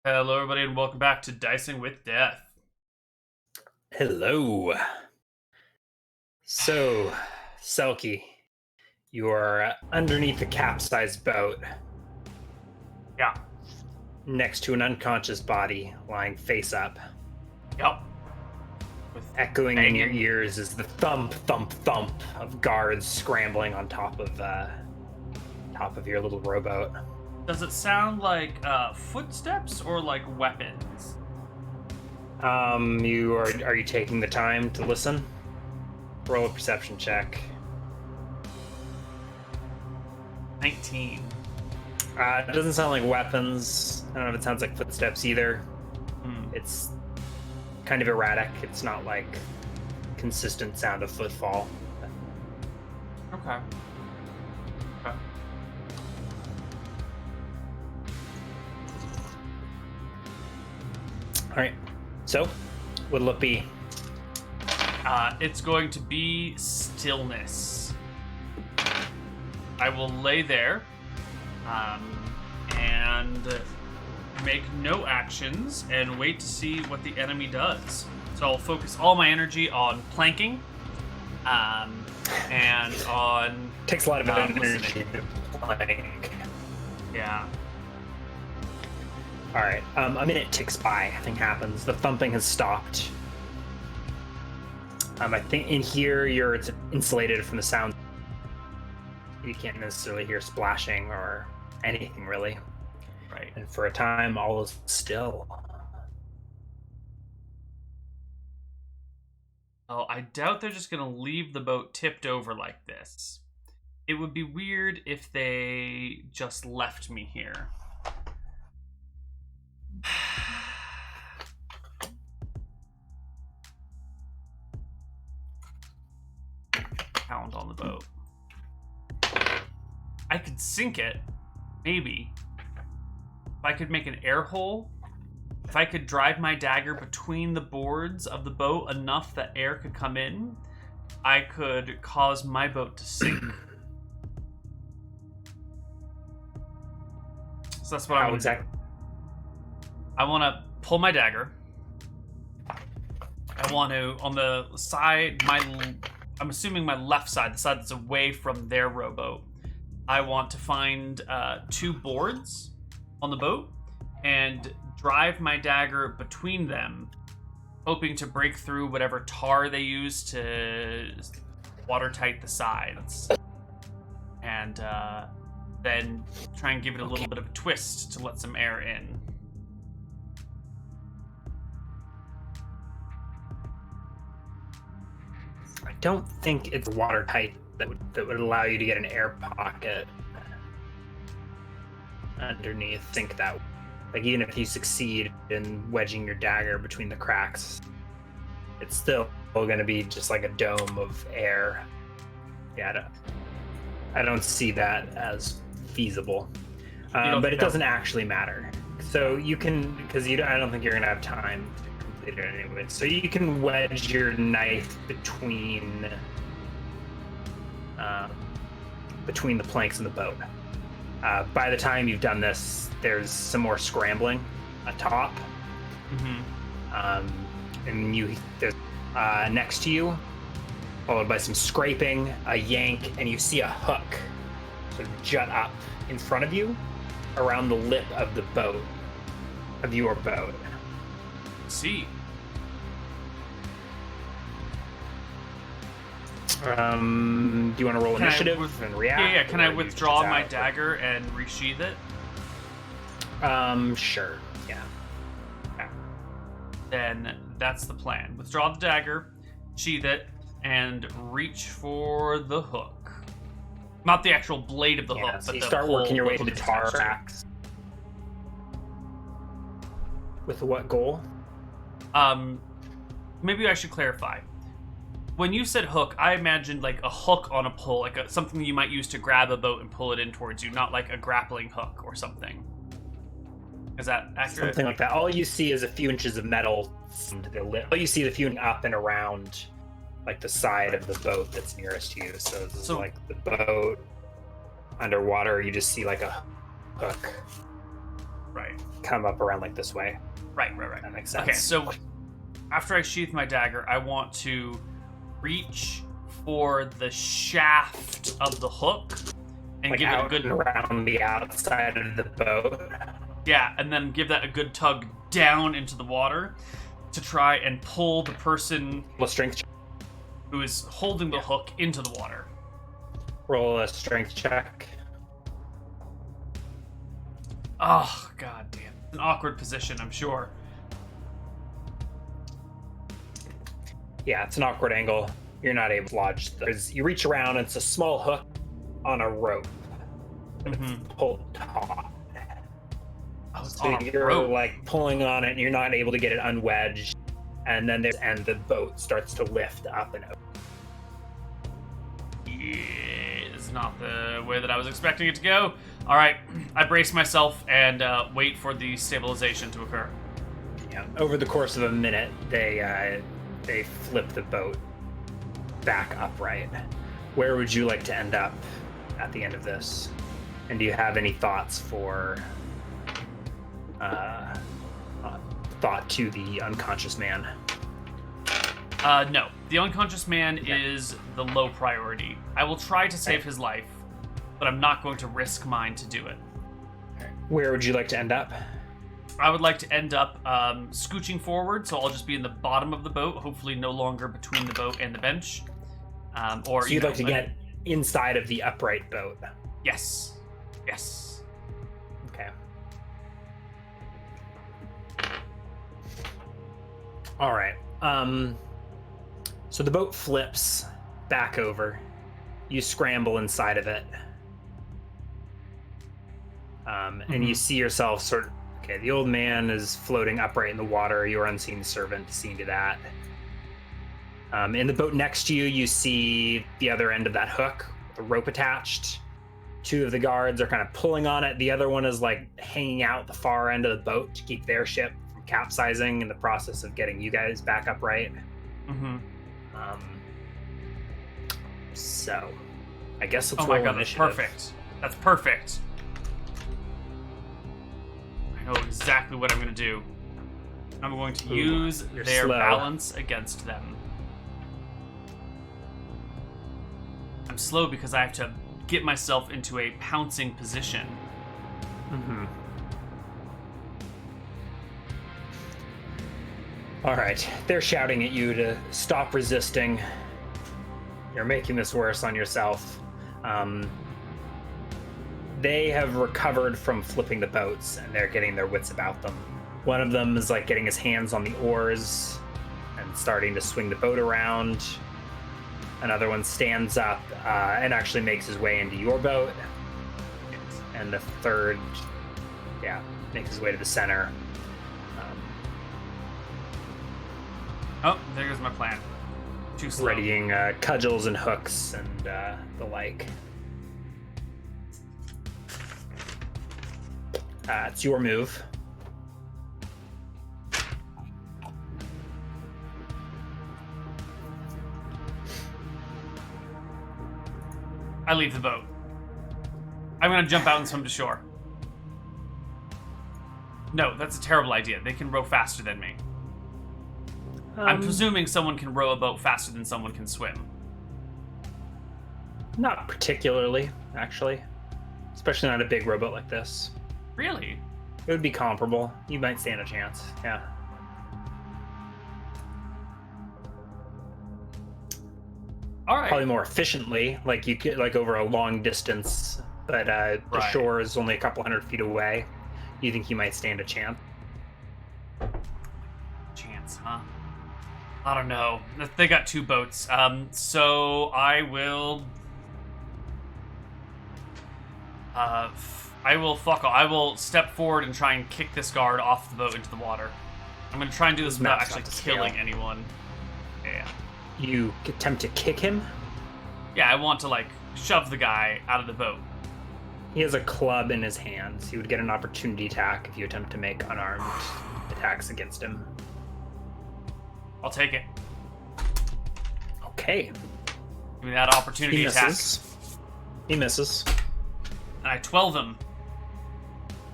Hello, everybody, and welcome back to Dicing with Death. Hello. So, Selkie, you are underneath the capsized boat Yeah. next to an unconscious body lying face up. Yep. With Echoing in your banging- ears is the thump, thump, thump of guards scrambling on top of your little rowboat. Does it sound like footsteps or like weapons? Are you taking the time to listen? Roll a perception check. 19. It doesn't sound like weapons. I don't know if it sounds like footsteps either. It's kind of erratic. It's not like consistent sound of footfall. Okay. All right. So, what'll it be? It's going to be stillness. I will lay there and make no actions and wait to see what the enemy does. So I'll focus all my energy on planking and on... Takes a lot of energy listening. to plank. Yeah. All right. A minute ticks by. Nothing happens. The thumping has stopped. I think in here it's insulated from the sound. You can't necessarily hear splashing or anything really. Right. And for a time, all is still. Oh, I doubt they're just going to leave the boat tipped over like this. It would be weird if they just left me here. Pound on the boat. I could sink it, maybe. If I could make an air hole, if I could drive my dagger between the boards of the boat enough that air could come in, I could cause my boat to sink. So that's what I want to do. I want to pull my dagger. I want to, on the side, I'm assuming my left side, the side that's away from their rowboat, I want to find 2 boards on the boat and drive my dagger between them, hoping to break through whatever tar they use to watertight the sides. And then try and give it a little bit of a twist to let some air in. I don't think it's watertight that would allow you to get an air pocket underneath. Think that, like, even if you succeed in wedging your dagger between the cracks, it's still going to be just like a dome of air. Yeah, I don't see that as feasible. But it doesn't actually matter. So you can, because I don't think you're going to have time to complete it anyway. So you can wedge your knife between the planks in the boat. By the time you've done this, there's some more scrambling atop. And there's next to you, followed by some scraping, a yank, and you see a hook sort of jut up in front of you around the lip of the boat, of your boat. See. Do you want to roll initiative and react? Yeah. Can I withdraw my dagger and resheath it? Sure. Yeah. Then that's the plan. Withdraw the dagger, sheath it, and reach for the hook. Not the actual blade of the hook, So but you the start whole working your way to hook the it's tar attached to. tracks. With what goal? Maybe I should clarify. When you said hook, I imagined like a hook on a pole, like something you might use to grab a boat and pull it in towards you, not like a grappling hook or something. Is that accurate? Something like that. All you see is a few inches of metal to the lip. All you see is a few up and around, like the side of the boat that's nearest to you. So this is like the boat underwater. You just see like a hook. Right. come up around like this way. Right. That makes sense. Okay, so after I sheath my dagger, I want to reach for the shaft of the hook and like give it a out good and around the outside of the boat. Yeah, and then give that a good tug down into the water to try and pull the person Roll a strength check. who is holding the hook into the water. Roll a strength check. Oh, god damn. An awkward position, I'm sure. Yeah, it's an awkward angle. You're not able to lodge. You reach around, and it's a small hook on a rope. And it's pulled taut. Oh, it's So on a you're rope. like pulling on it, and you're not able to get it unwedged. And then the boat starts to lift up and over. Yeah, it's not the way that I was expecting it to go. All right, I brace myself and wait for the stabilization to occur. Yeah. Over the course of a minute, they flip the boat back upright. Where would you like to end up at the end of this? And do you have any thoughts for thought to the unconscious man? No. The unconscious man is the low priority. I will try to save his life, but I'm not going to risk mine to do it. Where would you like to end up? I would like to end up scooching forward, so I'll just be in the bottom of the boat, hopefully no longer between the boat and the bench. Or So you'd like to get inside of the upright boat? Yes. Okay. All right. So the boat flips back over. You scramble inside of it. And you see yourself sort of... Okay, the old man is floating upright in the water. Your unseen servant is seeing to that. In the boat next to you, you see the other end of that hook, with a rope attached. Two of the guards are kind of pulling on it. The other one is like hanging out the far end of the boat to keep their ship from capsizing in the process of getting you guys back upright. So, I guess let's Oh my roll god, that's initiative. perfect. That's perfect. I know exactly what I'm going to do. I'm going to use you're their slow. balance against them. I'm slow because I have to get myself into a pouncing position. All right, they're shouting at you to stop resisting. You're making this worse on yourself. They have recovered from flipping the boats, and they're getting their wits about them. One of them is like getting his hands on the oars and starting to swing the boat around. Another one stands up and actually makes his way into your boat. And the third, makes his way to the center. Oh, there goes my plan. Too slow. Readying cudgels and hooks and the like. It's your move. I leave the boat. I'm going to jump out and swim to shore. No, that's a terrible idea. They can row faster than me. I'm presuming someone can row a boat faster than someone can swim. Not particularly, actually. Especially not a big rowboat like this. Really? It would be comparable. You might stand a chance. Yeah. All right. Probably more efficiently, like you could, like over a long distance, but the Right. shore is only a couple hundred feet away. You think you might stand a chance? Chance, huh? I don't know. They got two boats. So I will. I will step forward and try and kick this guard off the boat into the water. I'm gonna try and do this without Maps actually got to killing scale. anyone. Yeah. You attempt to kick him. Yeah, I want to like shove the guy out of the boat. He has a club in his hands. He would get an opportunity attack if you attempt to make unarmed attacks against him. I'll take it. Okay. Give me that opportunity He attack. misses. He misses. And I 12 him.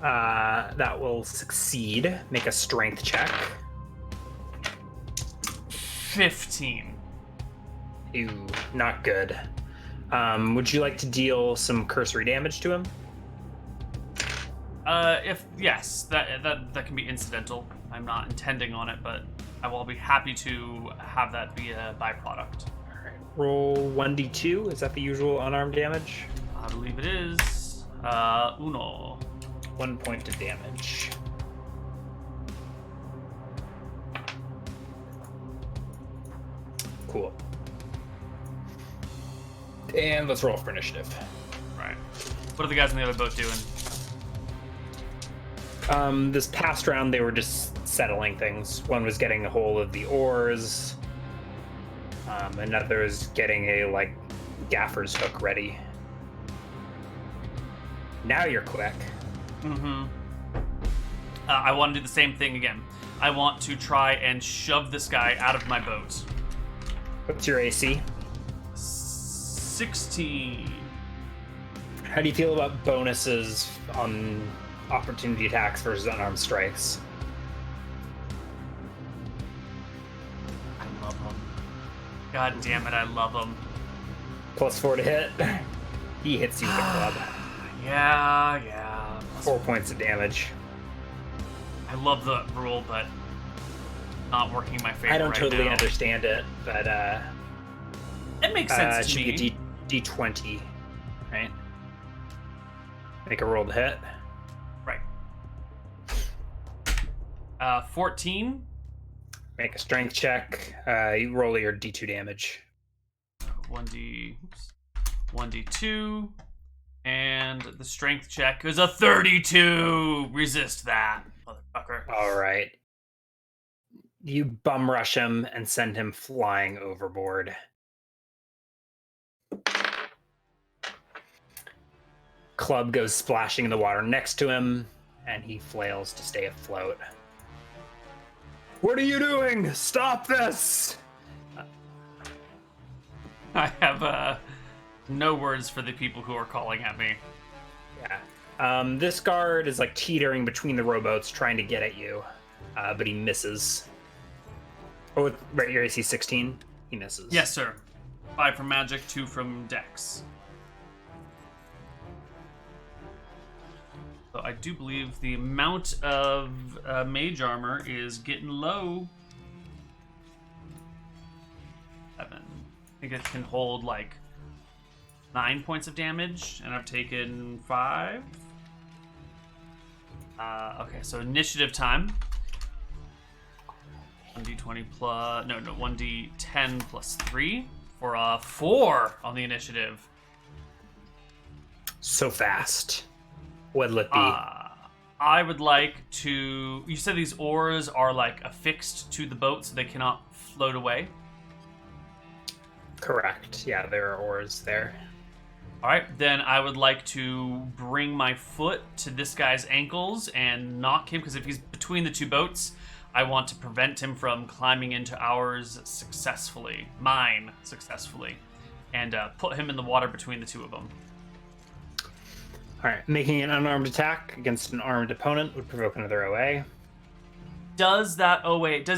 That will succeed. Make a strength check. 15. Ew, not good. Would you like to deal some cursory damage to him? If yes, that can be incidental. I'm not intending on it, but I will be happy to have that be a byproduct. All right. Roll 1d2. Is that the usual unarmed damage? I believe it is. Uno. 1 point of damage. Cool. And let's roll for initiative. Right. What are the guys in the other boat doing? This past round, they were just settling things. One was getting a hold of the oars. Another is getting a, gaffer's hook ready. Now you're quick. Mm-hmm. I want to do the same thing again. I want to try and shove this guy out of my boat. What's your AC? 16. How do you feel about bonuses on opportunity attacks versus unarmed strikes? I love him. God damn it, I love him. +4 to hit. He hits you with a club. Yeah. 4 points of damage. I love the rule, but not working in my favor. I don't right totally now. understand it, but It makes sense it to should me. be a D20, right? Make a roll to hit. Right. 14. Make a strength check. You roll your D2 damage. 1d2, and the strength check is a 32. Resist that, motherfucker. All right. You bum rush him and send him flying overboard. Club goes splashing in the water next to him, and he flails to stay afloat. What are you doing? Stop this! I have no words for the people who are calling at me. Yeah. This guard is teetering between the rowboats trying to get at you, but he misses. Oh, right, your AC 16? He misses. Yes, sir. 5 from magic, 2 from dex. So I do believe the amount of mage armor is getting low. 7. I think it can hold 9 points of damage, and I've taken 5. Okay, so initiative time. 1d20 plus... No, 1d10 plus 3 for a 4 on the initiative. So fast. What'll it be? I would like to... You said these oars are affixed to the boat so they cannot float away? Correct. Yeah, there are oars there. Alright, then I would like to bring my foot to this guy's ankles and knock him, because if he's between the two boats, I want to prevent him from climbing into ours successfully. Mine successfully. And put him in the water between the two of them. Alright, making an unarmed attack against an armed opponent would provoke another OA. Does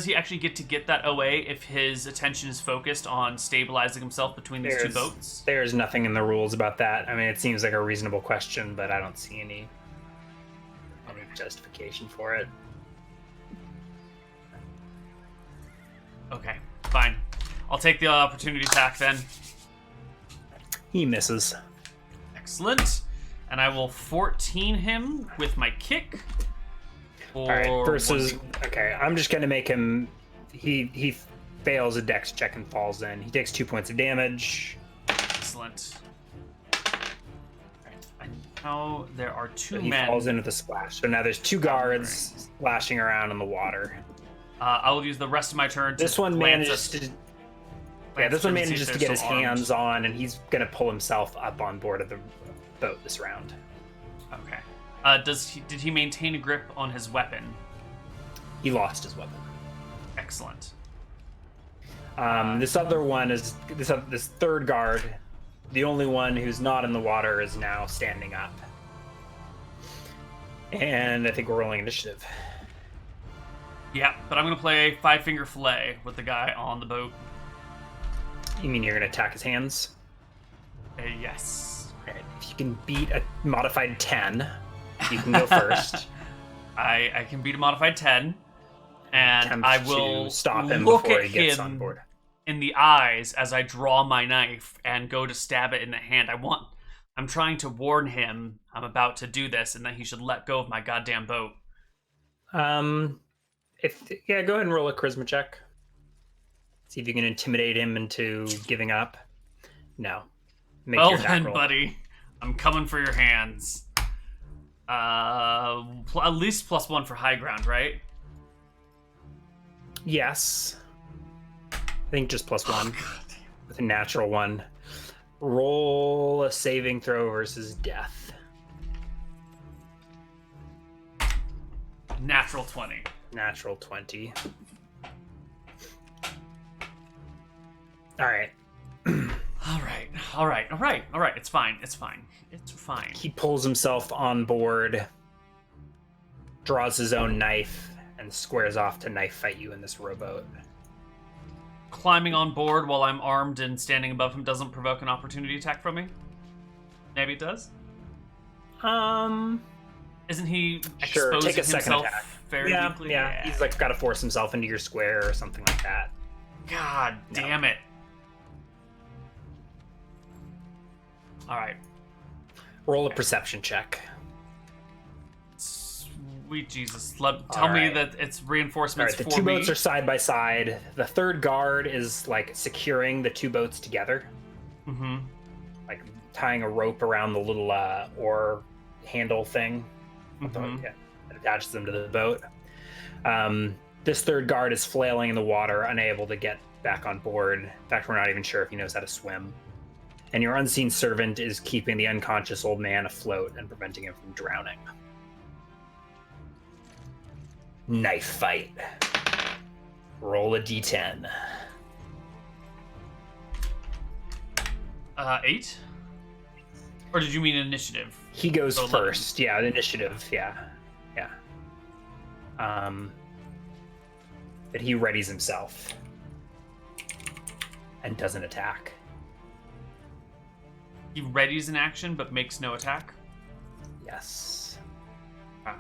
he actually get to get that OA if his attention is focused on stabilizing himself between these two boats? There's nothing in the rules about that. I mean, it seems like a reasonable question, but I don't see any justification for it. Okay, fine. I'll take the opportunity attack then. He misses. Excellent. And I will 14 him with my kick. Alright, versus... Okay, I'm just going to make him... He fails a dex check and falls in. He takes 2 points of damage. Excellent. And now there are two He men. falls into the splash. So now there's two guards splashing around in the water. I will use the rest of my turn to This one manages to... Yeah, this one manages to get his hands on, and he's going to pull himself up on board of the boat this round. Okay. Did he maintain a grip on his weapon? He lost his weapon. Excellent. This other one is this third guard. The only one who's not in the water is now standing up. And I think we're rolling initiative. Yeah, but I'm gonna play Five Finger Fillet with the guy on the boat. You mean you're going to attack his hands? Yes. All right. If you can beat a modified 10, you can go first. I can beat a modified 10, and Attempt I will to stop him look before at he gets on him board. in the eyes as I draw my knife and go to stab it in the hand. I'm trying to warn him I'm about to do this and that he should let go of my goddamn boat. Go ahead and roll a charisma check. See if you can intimidate him into giving up. No. Make Well your attack then, roll. buddy, I'm coming for your hands. At least +1 for high ground, right? Yes. I think just +1 God. with a natural 1. Roll a saving throw versus death. Natural 20. Natural 20. All right. All right. It's fine. He pulls himself on board, draws his own knife, and squares off to knife fight you in this rowboat. Climbing on board while I'm armed and standing above him doesn't provoke an opportunity attack from me? Maybe it does? Isn't he Sure, exposing take a second himself attack. very deeply? Yeah, he's like got to force himself into your square or something like that. God damn it. Alright. Roll a perception check. Sweet Jesus. Tell me that it's reinforcements the for two me. boats are side by side. The third guard is like securing the two boats together. Mm-hmm. Like tying a rope around the little oar handle thing. Mm-hmm. That attaches them to the boat. This third guard is flailing in the water, unable to get back on board. In fact, we're not even sure if he knows how to swim. And your unseen servant is keeping the unconscious old man afloat and preventing him from drowning. Knife fight. Roll a d10. 8? Or did you mean initiative? He goes So first. Yeah, the initiative. Yeah. But he readies himself and doesn't attack. He readies an action but makes no attack? Yes. Wow.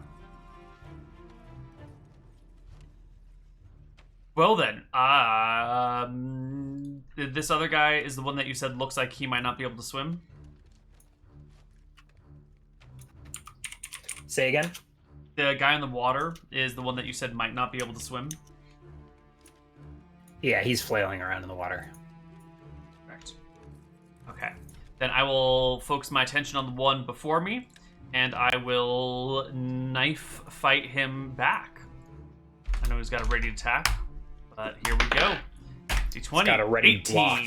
Well then, this other guy is the one that you said looks like he might not be able to swim? Say again? The guy in the water is the one that you said might not be able to swim? Yeah, he's flailing around in the water. Correct. Okay. Then I will focus my attention on the one before me, and I will knife fight him back. I know he's got a ready attack, but here we go. D20. He's got a ready 18. block.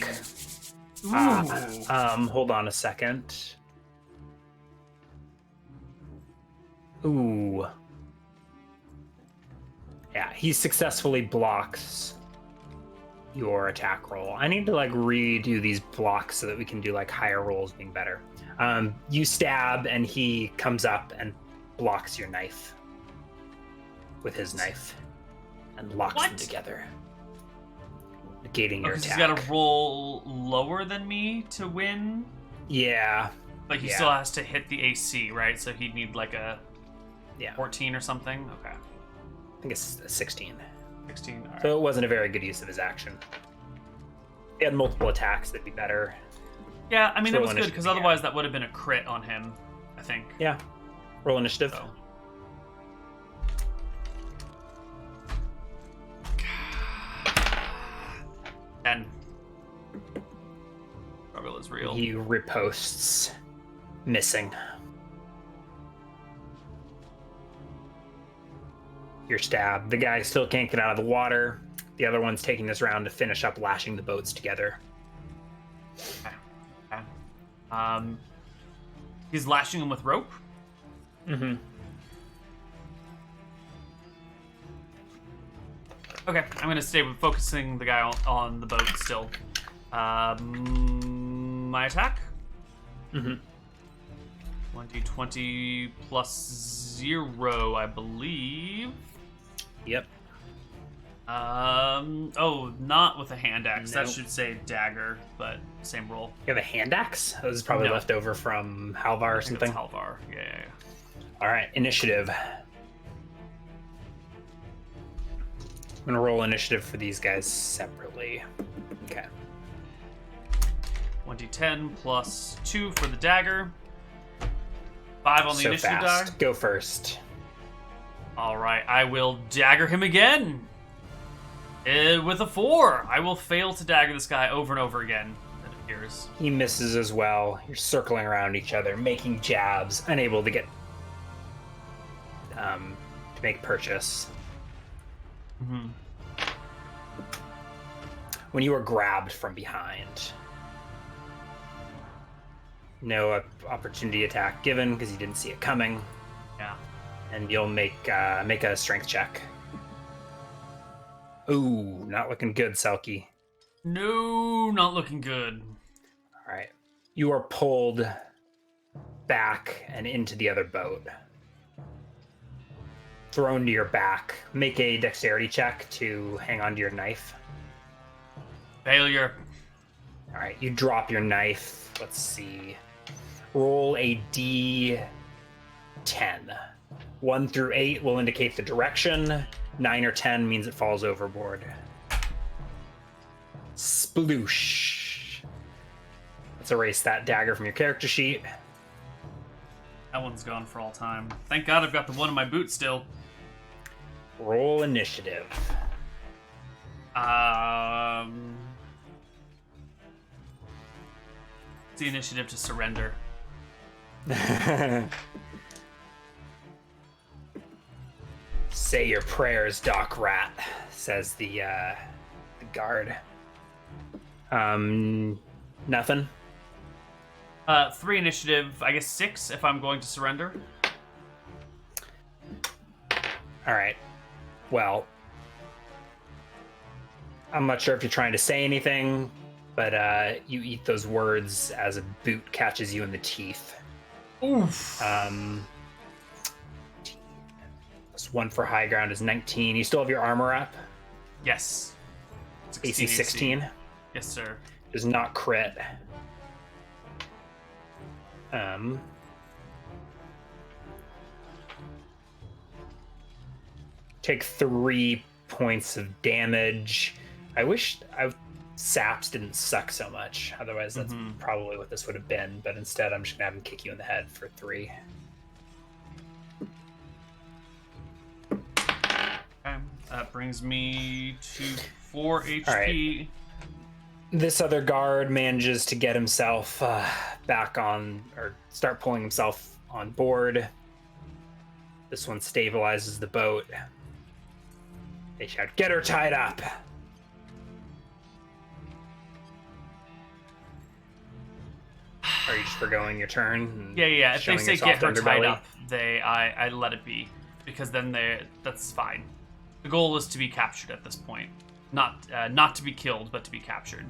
Ooh. Hold on a second. Ooh. Yeah, he successfully blocks your attack roll. I need to like redo these blocks so that we can do like higher rolls being better. You stab and he comes up and blocks your knife with his knife and locks them together, negating your Because attack. he's got to roll lower than me to win, Yeah. but he still has to hit the AC, right? So he'd need like a 14 or something. Okay. I think it's a 16. 16. All right. So it wasn't a very good use of his action. He had multiple attacks that'd be better. Yeah, I mean, it Roll was good initiative, because otherwise that would have been a crit on him, I think. Yeah. Roll initiative. So. 10. Struggle is real. He riposts, missing. Your stab. The guy still can't get out of the water. The other one's taking this round to finish up lashing the boats together. Okay. He's lashing him with rope. Mm-hmm. Okay, I'm gonna stay with focusing the guy on the boat still. My attack. Mm-hmm. 1d20 plus 0, I believe. Yep. Oh, not with a hand axe. That Nope. should say dagger, but same roll. You have a hand axe? This is probably No. left over from Halvar or I think something. it's Halvar. Yeah. All right, initiative. I'm gonna roll initiative for these guys separately. Okay. 1d10 plus 2 for the dagger. 5 on the So initiative fast. die. Go first. All right, I will dagger him again. With a 4. I will fail to dagger this guy over and over again, it appears. He misses as well. You're circling around each other, making jabs, unable to get to make purchase. Mm-hmm. When you are grabbed from behind, no opportunity attack given because you didn't see it coming, Yeah. and you'll make a strength check. Ooh, not looking good, Selkie. No, not looking good. All right, you are pulled back and into the other boat, thrown to your back. Make a dexterity check to hang onto your knife. Failure. All right, you drop your knife. Let's see. Roll a d10. 1 through 8 will indicate the direction. 9 or 10 means it falls overboard. Sploosh. Let's erase that dagger from your character sheet. That one's gone for all time. Thank God I've got the one in my boot still. Roll initiative. It's the initiative to surrender. Say your prayers, Doc Rat, says the guard. Nothing. 3 initiative, I guess 6 if I'm going to surrender. All right. Well, I'm not sure if you're trying to say anything, but you eat those words as a boot catches you in the teeth. Oof. Plus 1 for high ground is 19. You still have your armor up? Yes. AC 16. Yes, sir. Does not crit. Take 3 points of damage. I wish saps didn't suck so much. Otherwise, that's probably what this would have been. But instead, I'm just gonna have him kick you in the head for 3. Okay. That brings me to 4 HP. All right. This other guard manages to get himself back on, or start pulling himself on board. This one stabilizes the boat. They shout, "Get her tied up!" Are you just forgoing your turn? Yeah. If they showing say your get soft her tied underbelly? up, I let it be. Because then that's fine. The goal is to be captured at this point. Not to be killed, but to be captured.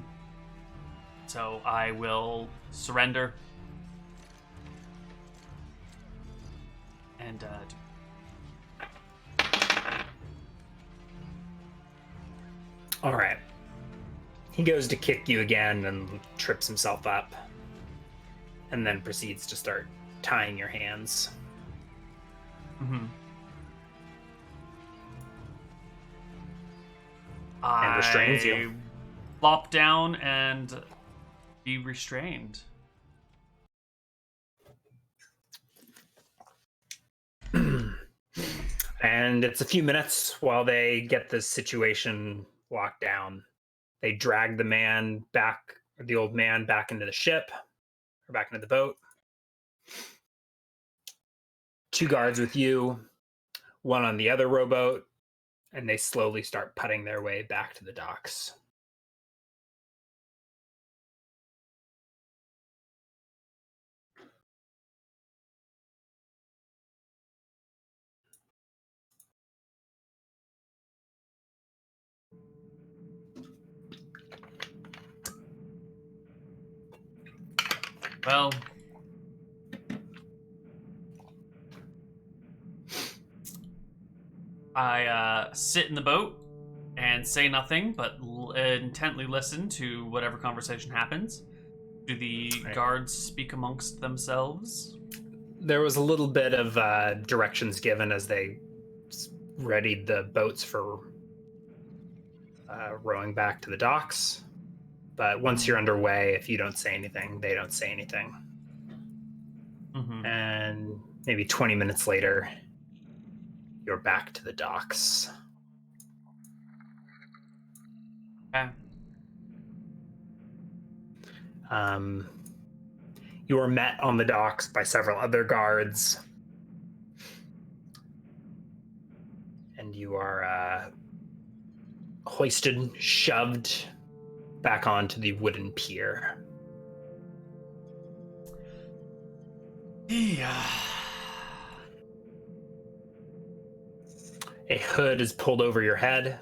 So I will surrender. And All right. He goes to kick you again and trips himself up. And then proceeds to start tying your hands. And restrains you. Flop down and be restrained. And it's a few minutes while they get the situation locked down. They drag the man back, or the old man back into the ship, or back into the boat. 2 guards with you, 1 on the other rowboat, and they slowly start putting their way back to the docks. Well, I sit in the boat and say nothing, but intently listen to whatever conversation happens. Do the guards speak amongst themselves? There was a little bit of directions given as they readied the boats for rowing back to the docks. But once you're underway, if you don't say anything, they don't say anything. Mm-hmm. And maybe 20 minutes later, you're back to the docks. Okay. You are met on the docks by several other guards. And you are hoisted, shoved back onto the wooden pier. Yeah. A hood is pulled over your head,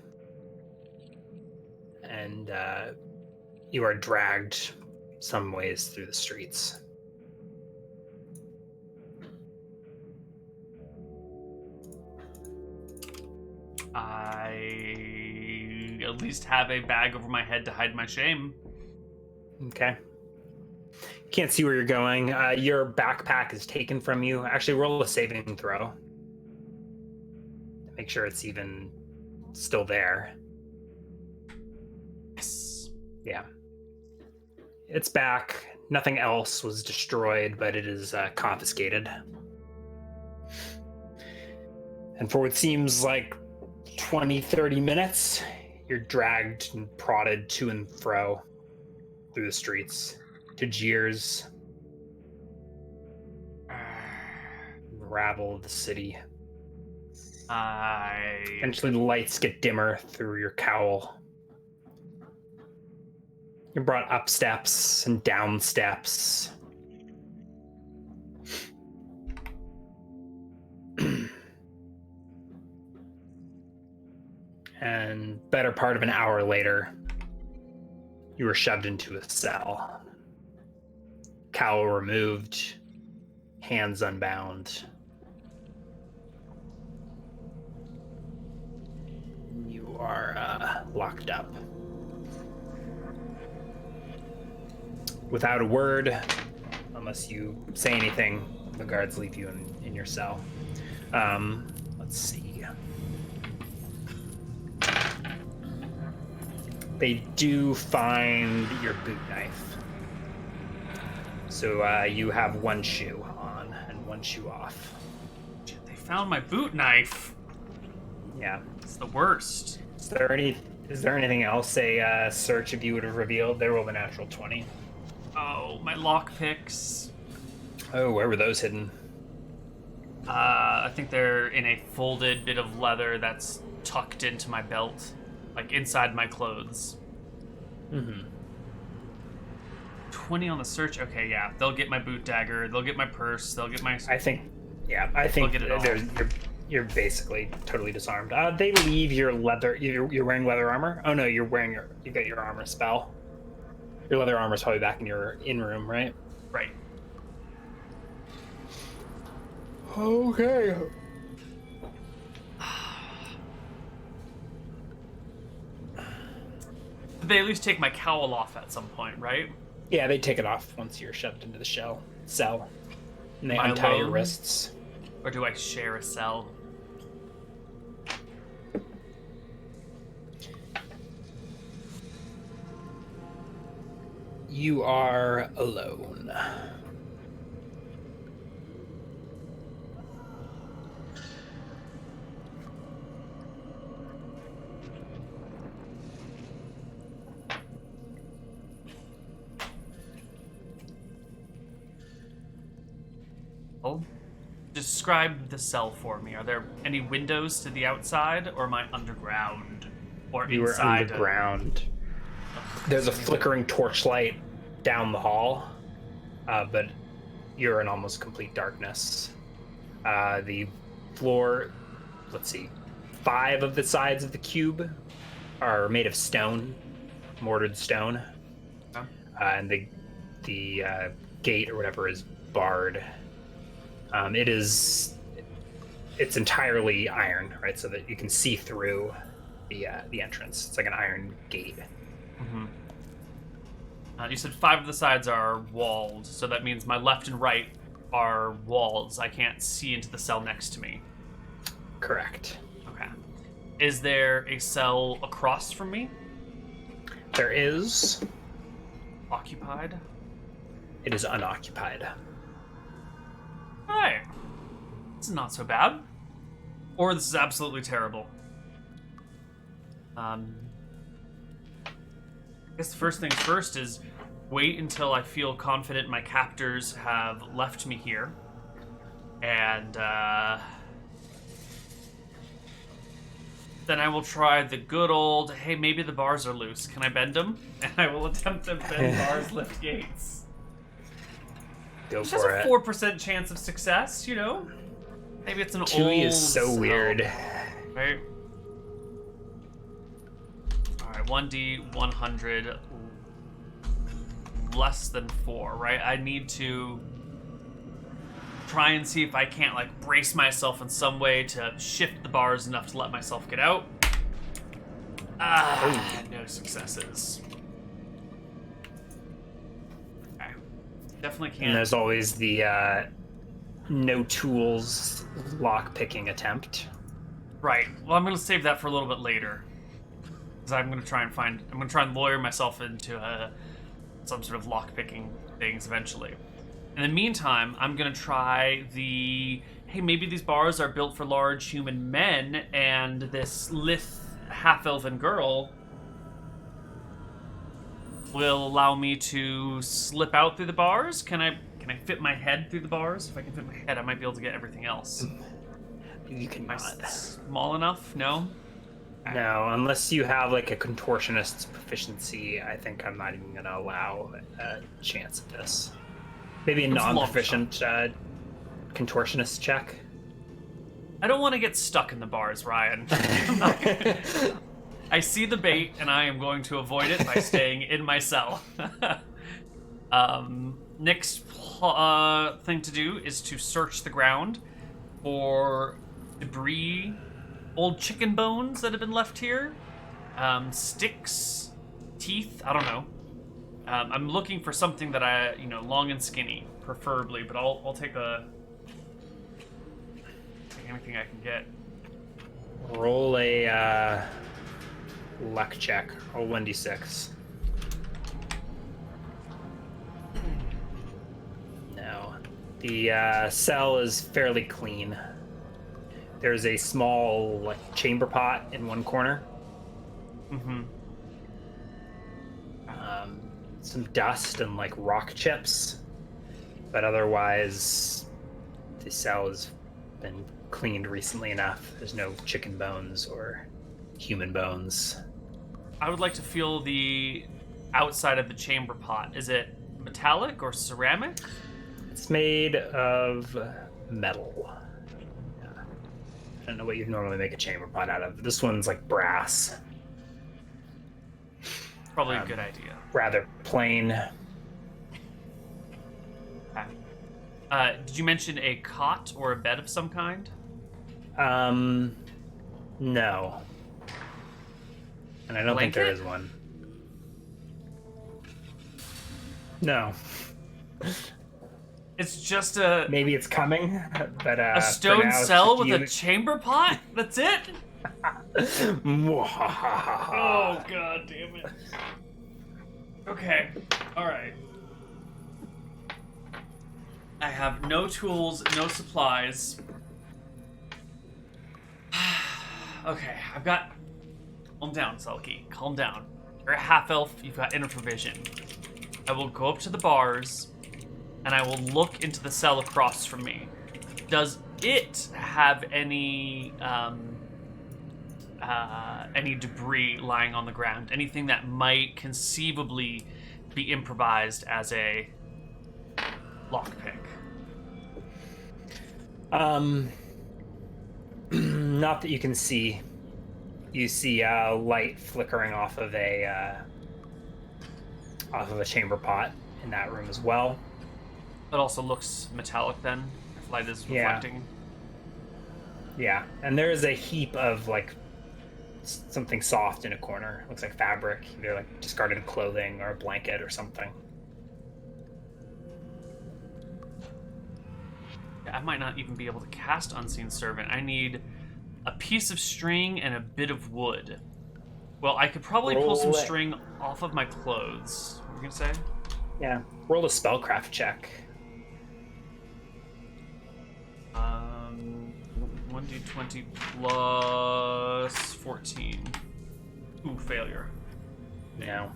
and you are dragged some ways through the streets. I at least have a bag over my head to hide my shame. Okay. Can't see where you're going. Your backpack is taken from you. Actually, roll a saving throw. Make sure it's even still there. Yes. Yeah. It's back. Nothing else was destroyed, but it is confiscated. And for what seems like 20, 30 minutes, you're dragged and prodded to and fro through the streets to jeers. Unravel the city. Eventually the lights get dimmer through your cowl. You're brought up steps and down steps. And better part of an hour later, you were shoved into a cell. Cowl removed, hands unbound. You are locked up. Without a word, unless you say anything, the guards leave you in your cell. Let's see. They do find your boot knife. So you have one shoe on and one shoe off. They found my boot knife. Yeah. It's the worst. Is there anything else a search of you would have revealed? They rolled a natural 20. Oh, my lockpicks. Oh, where were those hidden? I think they're in a folded bit of leather that's tucked into my belt, like inside my clothes. Mm-hmm. 20 on the search. Okay, yeah. They'll get my boot dagger. They'll get my purse. They'll get my. I think you're basically totally disarmed. They leave your leather. You're wearing leather armor. Oh no, you got your armor spell. Your leather armor's probably back in your in-room, right? Right. Okay. They at least take my cowl off at some point, right? Yeah, they take it off once you're shoved into the cell. And they Am I untie your alone? wrists. Or do I share a cell? You are alone. Oh, describe the cell for me. Are there any windows to the outside, or am I underground? Or You were inside underground. There's a flickering torchlight down the hall, but you're in almost complete darkness. The floor, let's see, 5 of the sides of the cube are made of stone, mortared stone, and the gate or whatever is barred. It is it's entirely iron, right? So that you can see through the entrance. It's like an iron gate. Mm-hmm. You said 5 of the sides are walled, so that means my left and right are walls. I can't see into the cell next to me. Correct. Okay. Is there a cell across from me? There is. Occupied? It is unoccupied. Alright. This is not so bad. Or this is absolutely terrible. I guess the first things first is wait until I feel confident my captors have left me here. And, then I will try the good old, hey, maybe the bars are loose. Can I bend them? And I will attempt to bend bars, lift gates. Go Which for has it. a 4% chance of success, you know? Maybe it's an Chewie old is so cell, weird. right? Alright, 1D, 100, less than 4, right? I need to try and see if I can't, like, brace myself in some way to shift the bars enough to let myself get out. No successes. Okay. Definitely can't. And there's always the no tools lock picking attempt. Right. Well, I'm going to save that for a little bit later. Because I'm going to try and lawyer myself into some sort of lock-picking things eventually. In the meantime, I'm going to try the, hey, maybe these bars are built for large human men, and this lithe half-elven girl will allow me to slip out through the bars. Can I fit my head through the bars? If I can fit my head, I might be able to get everything else. You Am I cannot. small enough? No? No, unless you have like a contortionist's proficiency, I think I'm not even going to allow a chance at this. Maybe a It's a long non-proficient contortionist check. I don't want to get stuck in the bars, Ryan. I see the bait, and I am going to avoid it by staying in my cell. Next thing to do is to search the ground for debris, old chicken bones that have been left here, sticks, teeth, I don't know. I'm looking for something that long and skinny, preferably, but I'll take anything I can get. Roll a luck check. Roll 1d6. No. The cell is fairly clean. There's a small chamber pot in one corner. Mm-hmm. Some dust and rock chips, but otherwise the cell has been cleaned recently enough. There's no chicken bones or human bones. I would like to feel the outside of the chamber pot. Is it metallic or ceramic? It's made of metal. Yeah. I don't know what you'd normally make a chamber pot out of. This one's like brass. Probably a good idea. Rather plain. Okay. Did you mention a cot or a bed of some kind? No. And I don't think there is one. No. It's just a Maybe it's coming, but a stone cell with a chamber pot? That's it? Oh, god damn it. Okay, alright. I have no tools, no supplies. Okay, I've got... Calm down, Selkie. Calm down. You're a half-elf, you've got inner provision. I will go up to the bars, and I will look into the cell across from me. Does it have any debris lying on the ground? Anything that might conceivably be improvised as a lockpick? Not that you can see. You see light flickering off of a chamber pot in that room as well. It also looks metallic then, if light is reflecting. Yeah, and there is a heap of like something soft in a corner. Looks like fabric, either like discarded clothing or a blanket or something. I might not even be able to cast Unseen Servant. I need a piece of string and a bit of wood. Well, I could probably pull some string off of my clothes. What were you gonna say? Yeah, roll a spellcraft check. 1d20 plus 14. Ooh, failure. No.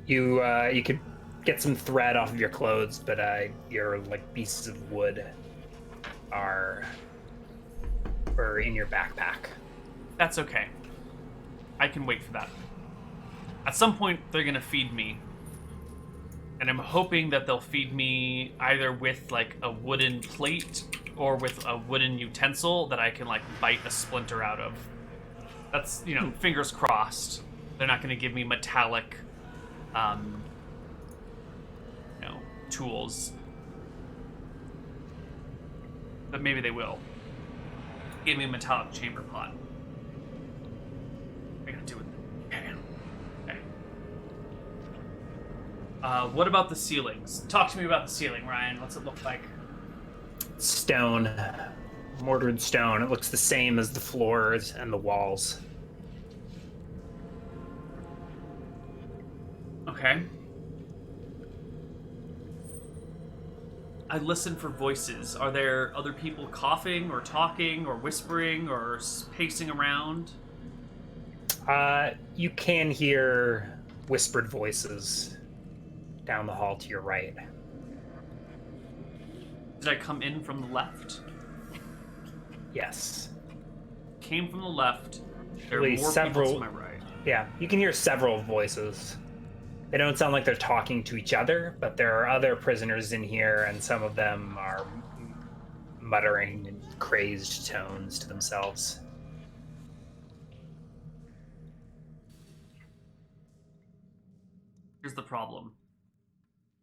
You could get some thread off of your clothes, but your like pieces of wood are in your backpack. That's okay. I can wait for that. At some point, they're gonna feed me. And I'm hoping that they'll feed me either with like a wooden plate or with a wooden utensil that I can like bite a splinter out of. That's, fingers crossed. They're not gonna give me metallic, tools. But maybe they will. Give me a metallic chamber pot. I gotta do it. Okay. What about the ceilings? Talk to me about the ceiling, Ryan. What's it look like? Stone. Mortared stone. It looks the same as the floors and the walls. Okay. I listen for voices. Are there other people coughing or talking or whispering or pacing around? You can hear whispered voices down the hall to your right. Did I come in from the left? Yes. Came from the left. There are Really more people to my right. Yeah, you can hear several voices. They don't sound like they're talking to each other, but there are other prisoners in here, and some of them are muttering in crazed tones to themselves. Here's the problem.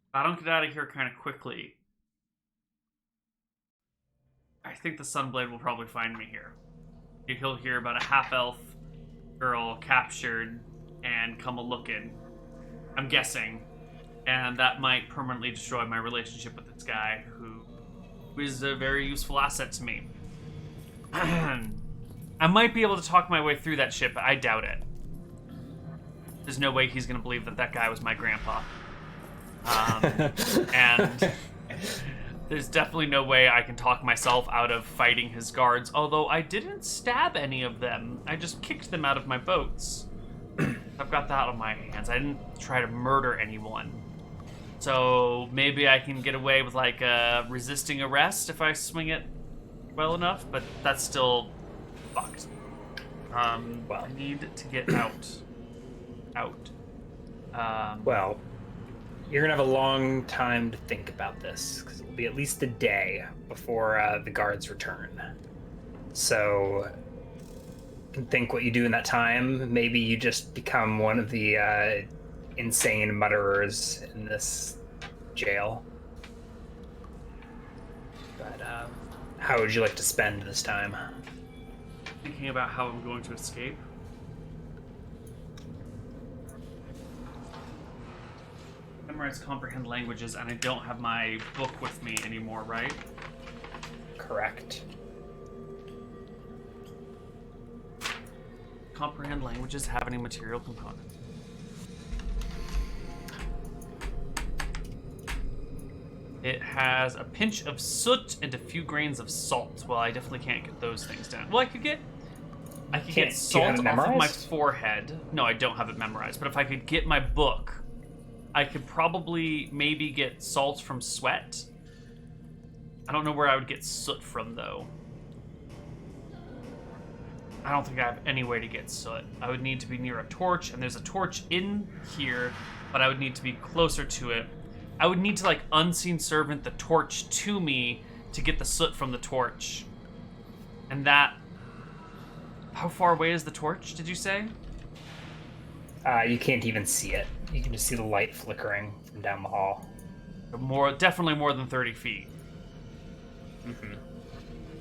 If I don't get out of here kind of quickly, I think the Sunblade will probably find me here. He'll hear about a half-elf girl captured and come a-looking. I'm guessing. And that might permanently destroy my relationship with this guy who is a very useful asset to me. I might be able to talk my way through that shit, but I doubt it. There's no way he's going to believe that that guy was my grandpa. And there's definitely no way I can talk myself out of fighting his guards, although I didn't stab any of them. I just kicked them out of my boats. I've got that on my hands. I didn't try to murder anyone. So maybe I can get away with like resisting arrest if I swing it well enough, but that's still fucked. Well, I need to get out. Well, you're gonna have a long time to think about this, because it'll be at least a day before the guards return. So you can think what you do in that time. Maybe you just become one of the insane mutterers in this jail. But how would you like to spend this time? Thinking about how I'm going to escape. Memorize comprehend languages, and I don't have my book with me anymore, right? Correct. Comprehend languages have any material component? It has a pinch of soot and a few grains of salt. Well, I definitely can't get those things down. Well, I could get salt off of my forehead. No, I don't have it memorized. But if I could get my book, I could probably maybe get salt from sweat. I don't know where I would get soot from, though. I don't think I have any way to get soot. I would need to be near a torch, and there's a torch in here, but I would need to be closer to it. I would need to, like, unseen servant the torch to me to get the soot from the torch. And that... How far away is the torch, did you say? You can't even see it. You can just see the light flickering from down the hall. Definitely more than 30 feet. Mm-hmm.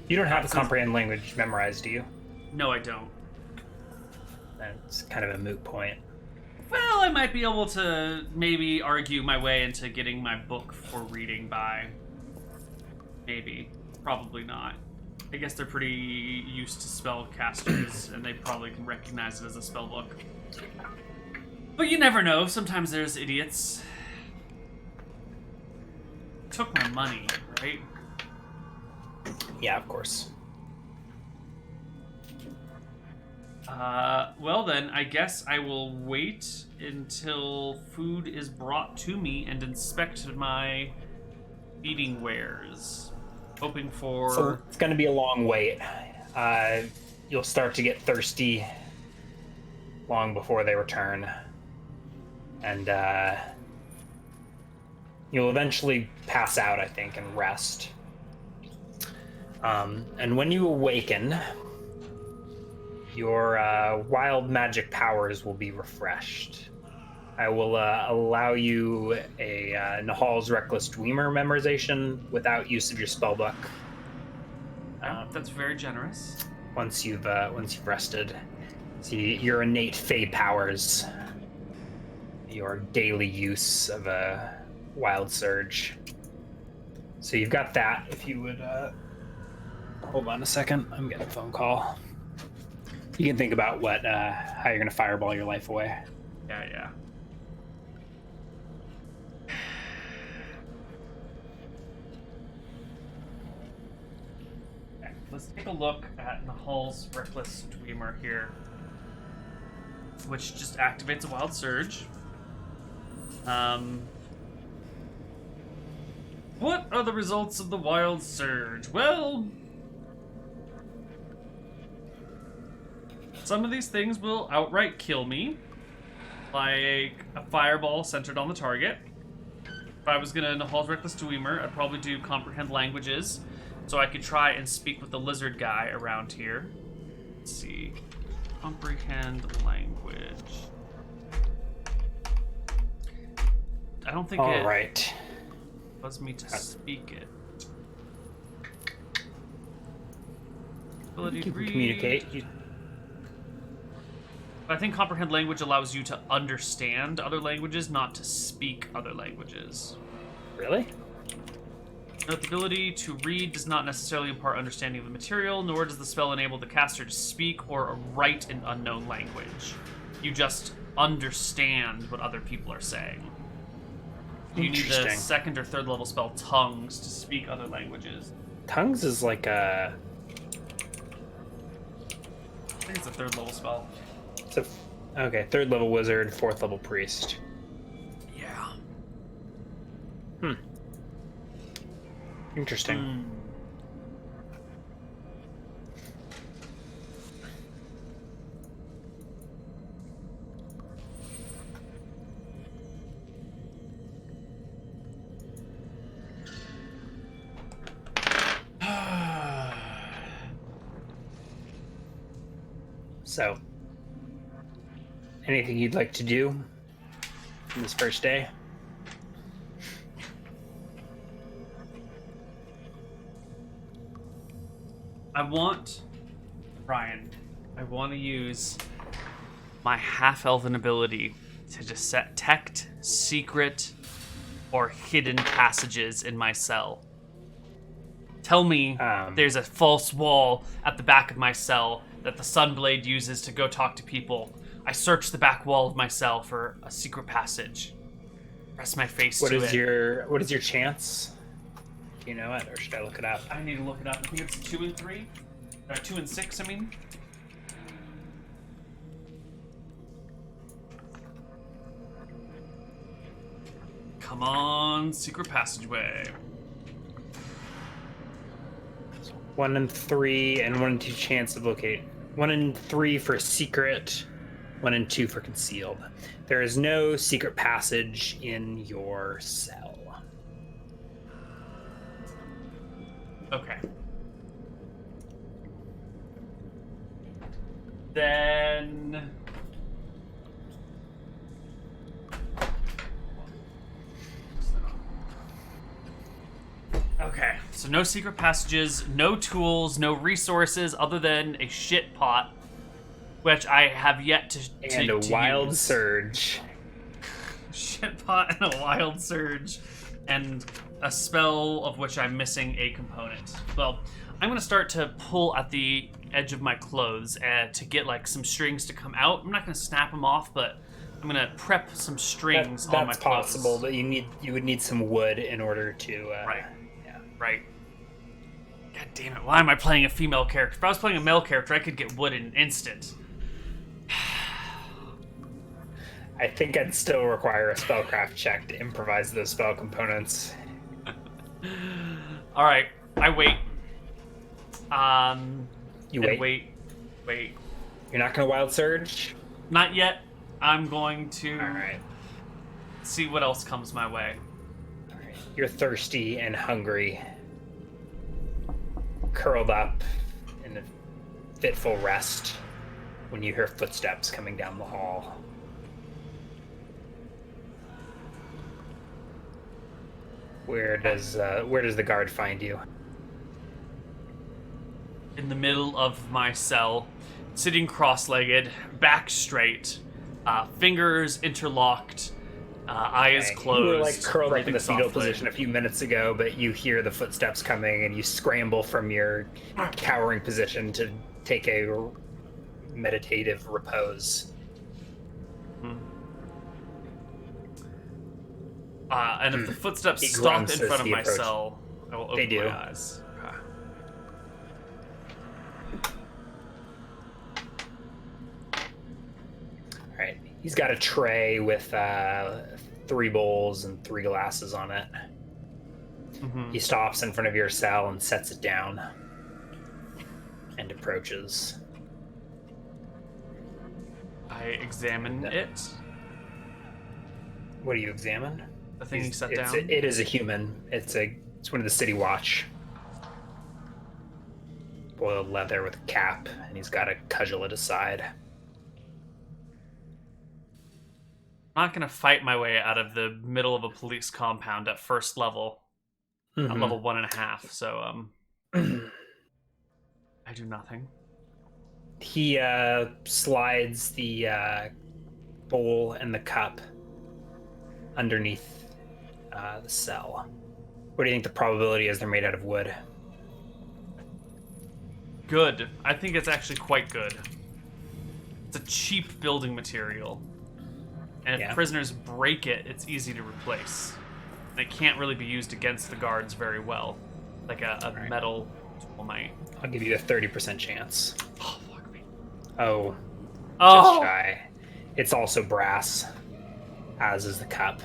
You don't have a comprehend language memorized, do you? No, I don't. That's kind of a moot point. Well, I might be able to maybe argue my way into getting my book for reading by. Maybe. Probably not. I guess they're pretty used to spellcasters, and they probably can recognize it as a spell book. But you never know. Sometimes there's idiots. Took my money, right? Yeah, of course. Well then, I guess I will wait until food is brought to me and inspect my eating wares. Hoping for... So it's going to be a long wait. You'll start to get thirsty long before they return. And you'll eventually pass out, I think, and rest. And when you awaken, your wild magic powers will be refreshed. I will allow you a Nahal's Reckless Dreamer memorization without use of your spellbook. That's very generous. Once you've rested, see your innate Fey powers, your daily use of a Wild Surge. So you've got that. If you would hold on a second, I'm getting a phone call. You can think about how you're gonna fireball your life away. Yeah. Okay, let's take a look at Nahal's Reckless Dreamer here, which just activates a Wild Surge. What are the results of the Wild Surge? Well, some of these things will outright kill me, like a fireball centered on the target. If I was gonna Nahal's Reckless Dreamer, I'd probably do Comprehend Languages, so I could try and speak with the lizard guy around here. Let's see. Comprehend Language. I don't think it right. allows me to speak it. Ability You to can read. communicate. I think Comprehend Language allows you to understand other languages, not to speak other languages. Really? Note the ability to read does not necessarily impart understanding of the material, nor does the spell enable the caster to speak or write an unknown language. You just understand what other people are saying. You need the second or third level spell Tongues to speak other languages. Tongues is like a... I think it's a third level spell. Okay, third level wizard, fourth level priest. Yeah. Interesting. So, anything you'd like to do on this first day? I want to use my half-elven ability to detect secret or hidden passages in my cell. Tell me there's a false wall at the back of my cell that the Sunblade uses to go talk to people. I search the back wall of my cell for a secret passage. Press my face to it. What is your chance? Do you know it, or should I look it up? I need to look it up. I think it's 2 and 3. 2 and 6, I mean. Come on, secret passageway. 1 and 3, and 1 and 2 chance of locate. 1 and 3 for secret, 1 and 2 for concealed. There is no secret passage in your cell. Okay. Then... Okay, so no secret passages, no tools, no resources other than a shit pot, which I have yet to And a wild use. surge. Shit pot and a wild surge, and a spell of which I'm missing a component. Well, I'm gonna start to pull at the edge of my clothes to get like some strings to come out. I'm not gonna snap them off, but I'm gonna prep some strings on my clothes. That's possible, but you would need some wood in order to. Right. Yeah. Right. God damn it! Why am I playing a female character? If I was playing a male character, I could get wood in an instant. I think I'd still require a spellcraft check to improvise those spell components. All right, I wait. You wait. You're not gonna wild surge? Not yet. I'm going to All right. see what else comes my way. All right. You're thirsty and hungry, curled up in a fitful rest when you hear footsteps coming down the hall. Where does the guard find you? In the middle of my cell, sitting cross-legged, back straight, fingers interlocked, eyes closed. You were like curled up in the fetal softly. position a few minutes ago, but you hear the footsteps coming and you scramble from your cowering position to take a meditative repose. And if the footsteps He stop grunts in as front of he my approaches. cell, I will open They do. my eyes. All right. He's got a tray with 3 bowls and 3 glasses on it. Mm-hmm. He stops in front of your cell and sets it down and approaches. I examine it. What do you examine? The thing he set It's- down. It is a human. It's one of the city watch. Boiled leather with a cap, and he's got a cudgel at his side. I'm not gonna fight my way out of the middle of a police compound at first level. At level 1.5, so I do nothing. He slides the bowl and the cup underneath the cell. What do you think the probability is they're made out of wood? Good. I think it's actually quite good. It's a cheap building material. And if prisoners break it, it's easy to replace. And it can't really be used against the guards very well. Like a metal tool might. I'll give you a 30% chance. Oh, fuck me. Oh, Oh! just shy. It's also brass, as is the cup.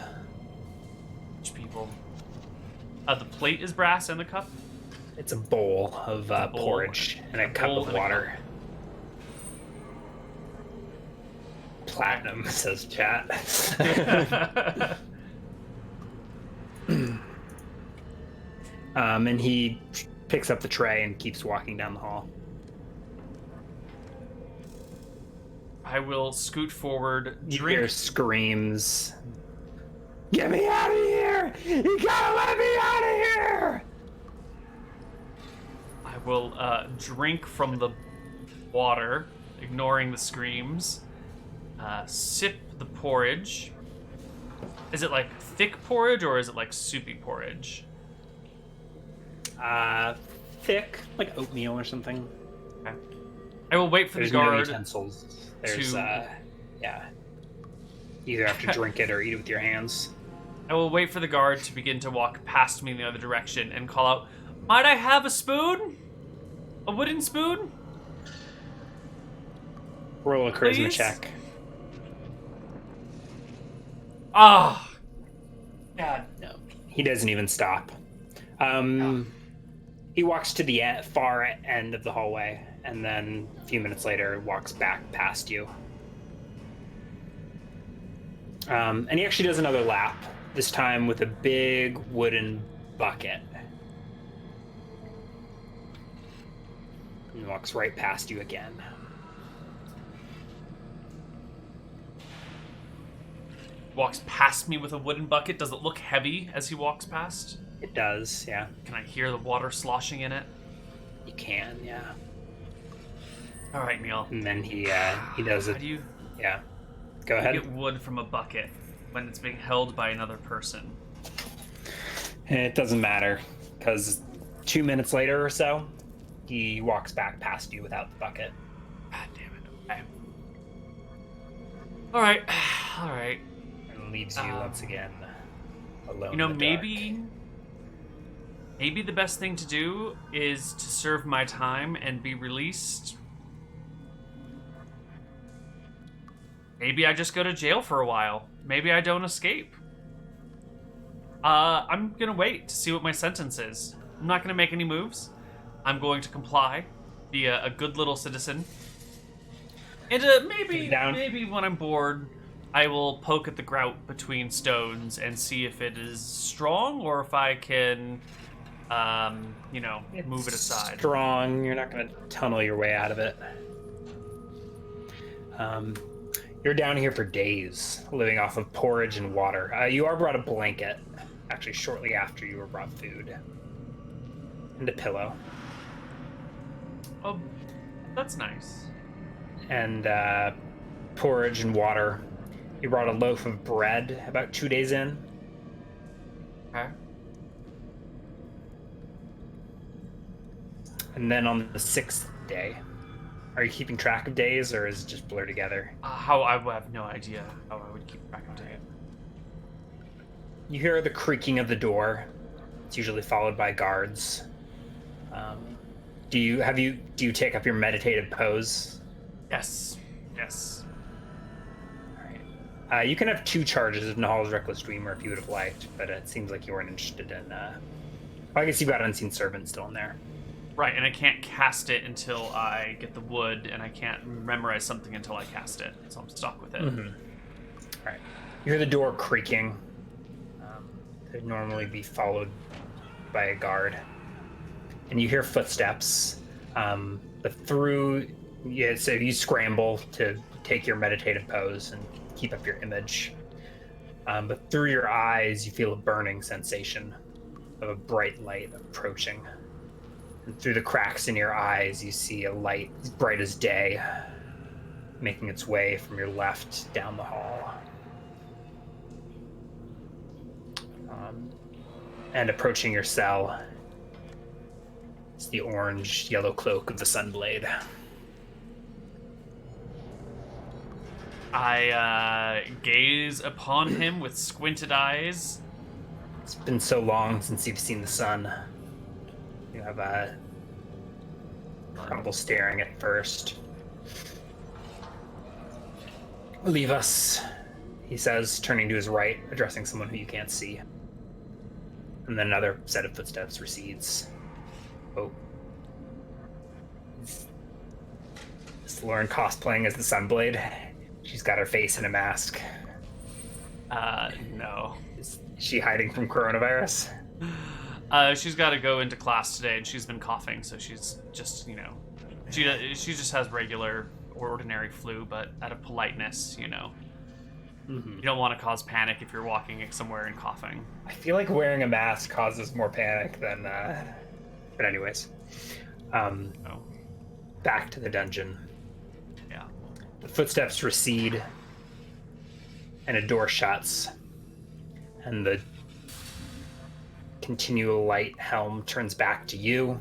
Rich people. The plate is brass and the cup? It's a bowl of porridge and a cup bowl of and a water. Platinum, says chat. And he picks up the tray and keeps walking down the hall. I will scoot forward, You hear drink. screams. Get me out of here! You gotta let me out of here! I will drink from the water, ignoring the screams. Sip the porridge. Is it like thick porridge or is it like soupy porridge? Thick, like oatmeal or something. Okay. I will wait for There's the no guard. utensils. There's, to- yeah. You either have to drink it or eat it with your hands. I will wait for the guard to begin to walk past me in the other direction and call out, "Might I have a spoon? A wooden spoon?" Roll a charisma Please? check. Ah, God. No, he doesn't even stop. He walks to the far end of the hallway, and then a few minutes later walks back past you. And he actually does another lap, this time with a big wooden bucket. And walks right past you again. Walks past me with a wooden bucket. Does it look heavy as he walks past? It does, yeah. Can I hear the water sloshing in it? You can, yeah. All right, Neal. And then he does How it. do you Yeah. Go ahead. get wood from a bucket when it's being held by another person? It doesn't matter, because 2 minutes later or so, he walks back past you without the bucket. God damn it. Okay. All right. All right. And leaves you once again alone. You know, in the dark. maybe the best thing to do is to serve my time and be released. Maybe I just go to jail for a while. Maybe I don't escape. I'm gonna wait to see what my sentence is. I'm not gonna make any moves. I'm going to comply, be a good little citizen. And maybe when I'm bored, I will poke at the grout between stones and see if it is strong or if I can, move it aside. Strong. You're not going to tunnel your way out of it. You're down here for days, living off of porridge and water. You are brought a blanket, actually shortly after you were brought food. And a pillow. Oh, that's nice. And porridge and water. You brought a loaf of bread about 2 days in. Okay. And then on the 6th day, are you keeping track of days, or is it just blur together? How I have no idea how I would keep track of it. You hear the creaking of the door. It's usually followed by guards. Do you take up your meditative pose? Yes. All right. You can have 2 charges of Nahal's Reckless Dreamer if you would have liked, but it seems like you weren't interested in. I guess you've got Unseen Servant still in there. Right, and I can't cast it until I get the wood, and I can't memorize something until I cast it, so I'm stuck with it. Mm-hmm. All right. You hear the door creaking. It'd normally be followed by a guard. And you hear footsteps. So you scramble to take your meditative pose and keep up your image. But through your eyes, you feel a burning sensation of a bright light approaching. And through the cracks in your eyes, you see a light as bright as day making its way from your left down the hall. And approaching your cell is the orange-yellow cloak of the Sunblade. I gaze upon him with squinted eyes. It's been so long since you've seen the sun. You have trouble staring at first. Leave us, he says, turning to his right, addressing someone who you can't see. And then another set of footsteps recedes. Oh. Is Lauren cosplaying as the Sunblade? She's got her face in a mask. No. Is she hiding from coronavirus? She's got to go into class today, and she's been coughing, so she's just, she just has regular, ordinary flu, but out of politeness, Mm-hmm. You don't want to cause panic if you're walking somewhere and coughing. I feel like wearing a mask causes more panic than, but anyways. Back to the dungeon. Yeah. The footsteps recede, and a door shuts, and the continual light helm turns back to you,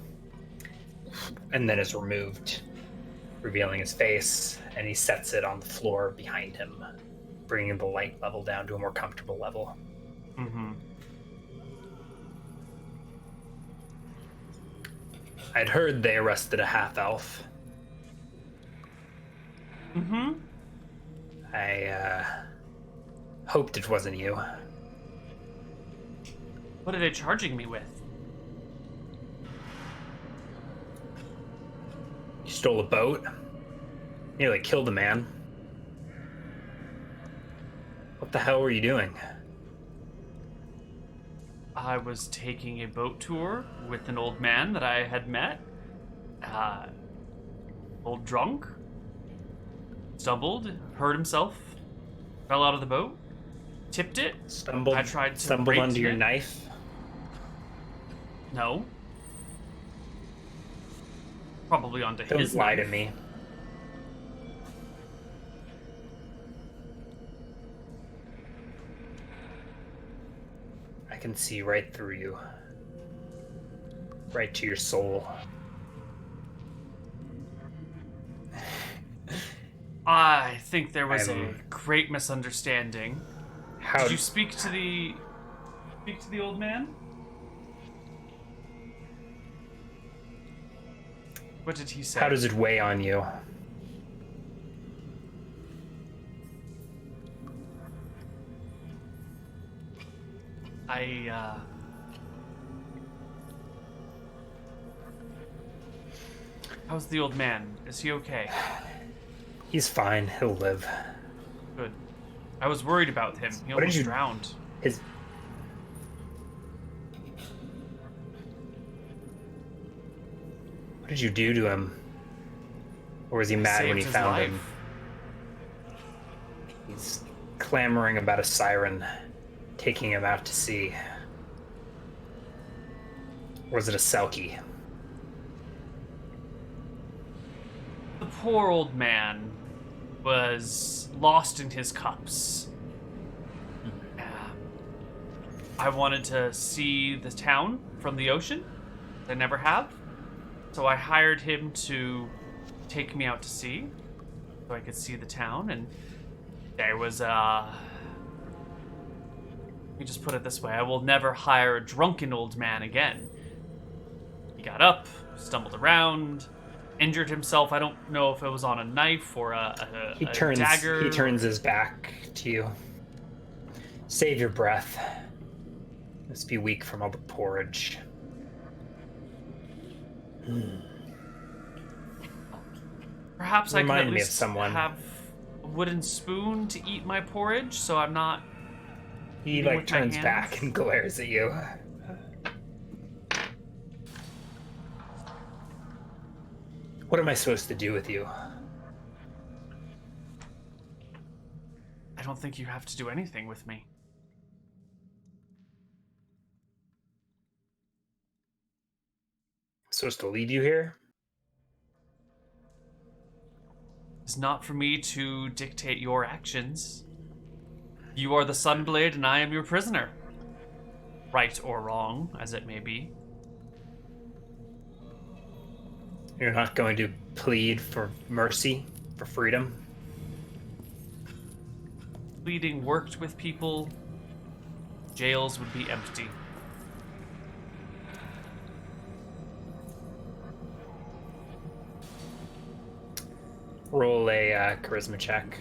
and then is removed, revealing his face, and he sets it on the floor behind him, bringing the light level down to a more comfortable level. Mm-hmm. I'd heard they arrested a half-elf. Mm-hmm. I hoped it wasn't you. What are they charging me with? You stole a boat. Nearly killed a man. What the hell were you doing? I was taking a boat tour with an old man that I had met. Old drunk. Stumbled, hurt himself, fell out of the boat, tipped it. Stumbled I tried to stumbled break under your it. knife. No. Probably onto Don't his lie knife. to me. I can see right through you. Right to your soul. I think there was a great misunderstanding. How Did you speak to the old man? What did he say? How does it weigh on you? How's the old man? Is he okay? He's fine. He'll live. Good. I was worried about him. He What did almost you- drowned. What did you do to him? Or was he mad when he Saved his found him? life. He's clamoring about a siren taking him out to sea. Or was it a selkie? The poor old man was lost in his cups. I wanted to see the town from the ocean. I never have. So I hired him to take me out to sea so I could see the town. And there was let me just put it this way. I will never hire a drunken old man again. He got up, stumbled around, injured himself. I don't know if it was on a knife or a dagger. He turns his back to you. Save your breath. Must be weak from all the porridge. Perhaps I could at Remind me of least someone. have a wooden spoon to eat my porridge, so I'm not. He Eating with my turns hands? back and glares at you. What am I supposed to do with you? I don't think you have to do anything with me. I'm supposed to lead you here? It's not for me to dictate your actions. You are the Sunblade, and I am your prisoner. Right or wrong, as it may be. You're not going to plead for mercy, for freedom? Pleading worked with people. Jails would be empty. Roll a charisma check.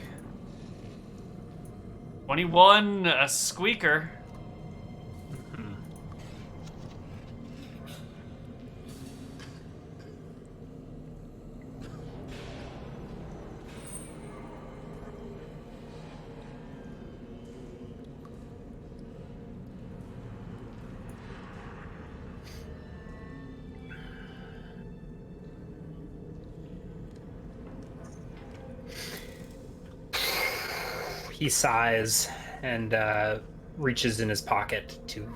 21, a squeaker. He sighs and reaches in his pocket to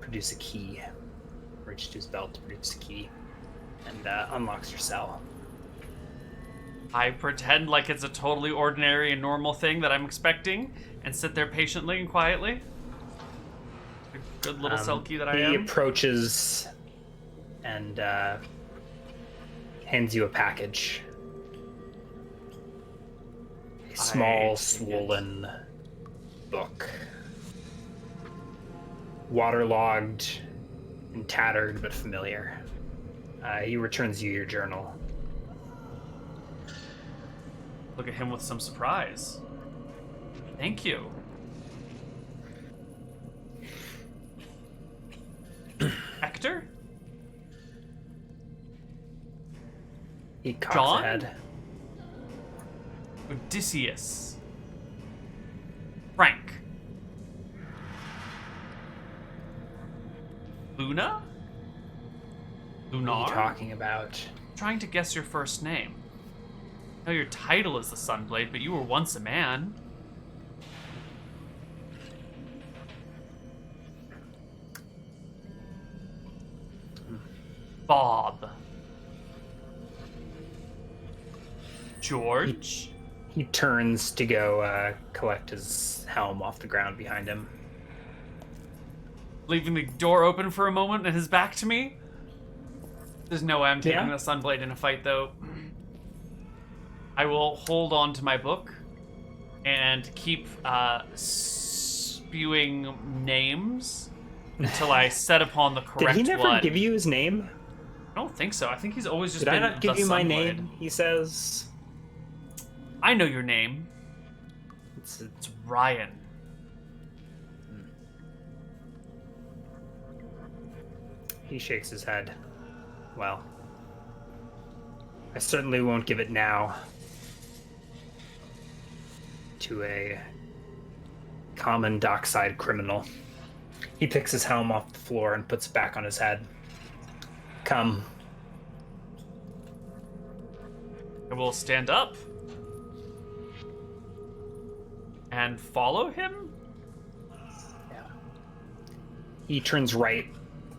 produce a key. Reaches to his belt to produce a key. And unlocks your cell. I pretend like it's a totally ordinary and normal thing that I'm expecting and sit there patiently and quietly. The good little selkie that I am. He approaches and hands you a package. A small, swollen book. Waterlogged and tattered, but familiar. He returns you your journal. Look at him with some surprise. Thank you. Hector? He cocks John? ahead. Odysseus. Frank. Luna? Lunar? What are you talking about? Trying to guess your first name. I know your title is the Sunblade, but you were once a man. Bob. George? He turns to go collect his helm off the ground behind him. Leaving the door open for a moment and his back to me? There's no way I'm taking Yeah. the Sunblade in a fight, though. I will hold on to my book and keep spewing names until I set upon the correct Did he never one. give you his name? I don't think so. I think he's always just Did I been not give the you my Sunblade. name? He says. I know your name. It's It's Ryan. He shakes his head. Well, I certainly won't give it now to a common dockside criminal. He picks his helm off the floor and puts it back on his head. Come. I will stand up and follow him. Yeah. He turns right,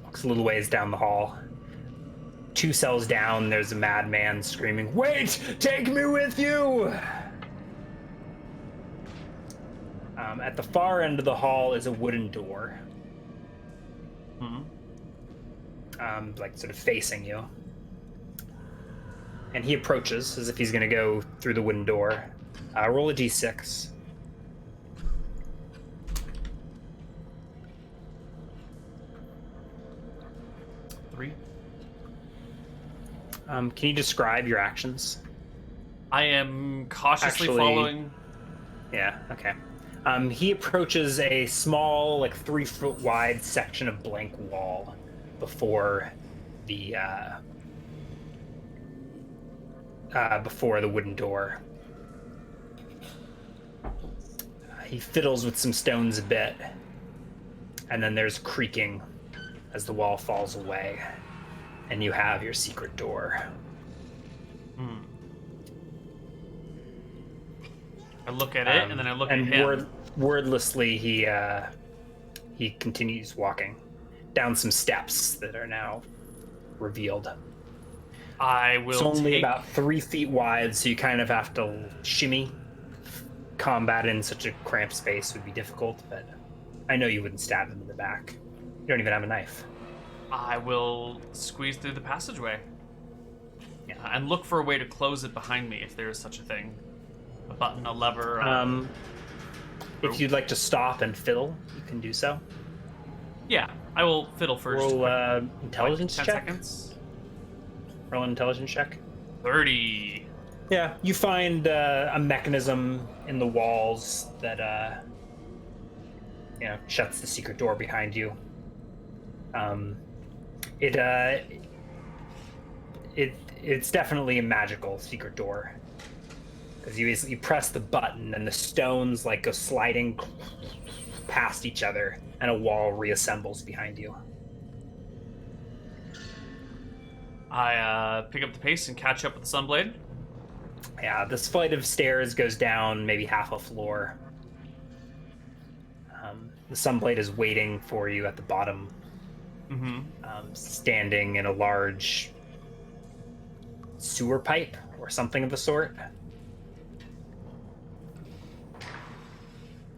walks a little ways down the hall. 2 cells down, there's a madman screaming, "Wait! Take me with you!" At the far end of the hall is a wooden door. Like sort of facing you. And he approaches as if he's going to go through the wooden door. Roll a d6. 3. Can you describe your actions? I am cautiously Actually- following. Yeah, okay. He approaches a small, like 3-foot wide section of blank wall before the wooden door. He fiddles with some stones a bit, and then there's creaking as the wall falls away, and you have your secret door. I look at it, and then I look at him. Wordlessly, he continues walking down some steps that are now revealed. I will It's only take... about 3 feet wide, so you kind of have to shimmy. Combat in such a cramped space would be difficult, but I know you wouldn't stab him in the back. You don't even have a knife. I will squeeze through the passageway. Yeah. And look for a way to close it behind me if there is such a thing. A button, a lever. If you'd like to stop and fiddle, you can do so. Yeah, I will fiddle first. Roll intelligence 10 check. seconds. Roll an intelligence check. 30. Yeah, you find a mechanism in the walls that shuts the secret door behind you. It's definitely a magical secret door, because you press the button and the stones like go sliding past each other, and a wall reassembles behind you. I pick up the pace and catch up with the Sunblade. Yeah, this flight of stairs goes down maybe half a floor. The Sunblade is waiting for you at the bottom, standing in a large sewer pipe or something of the sort.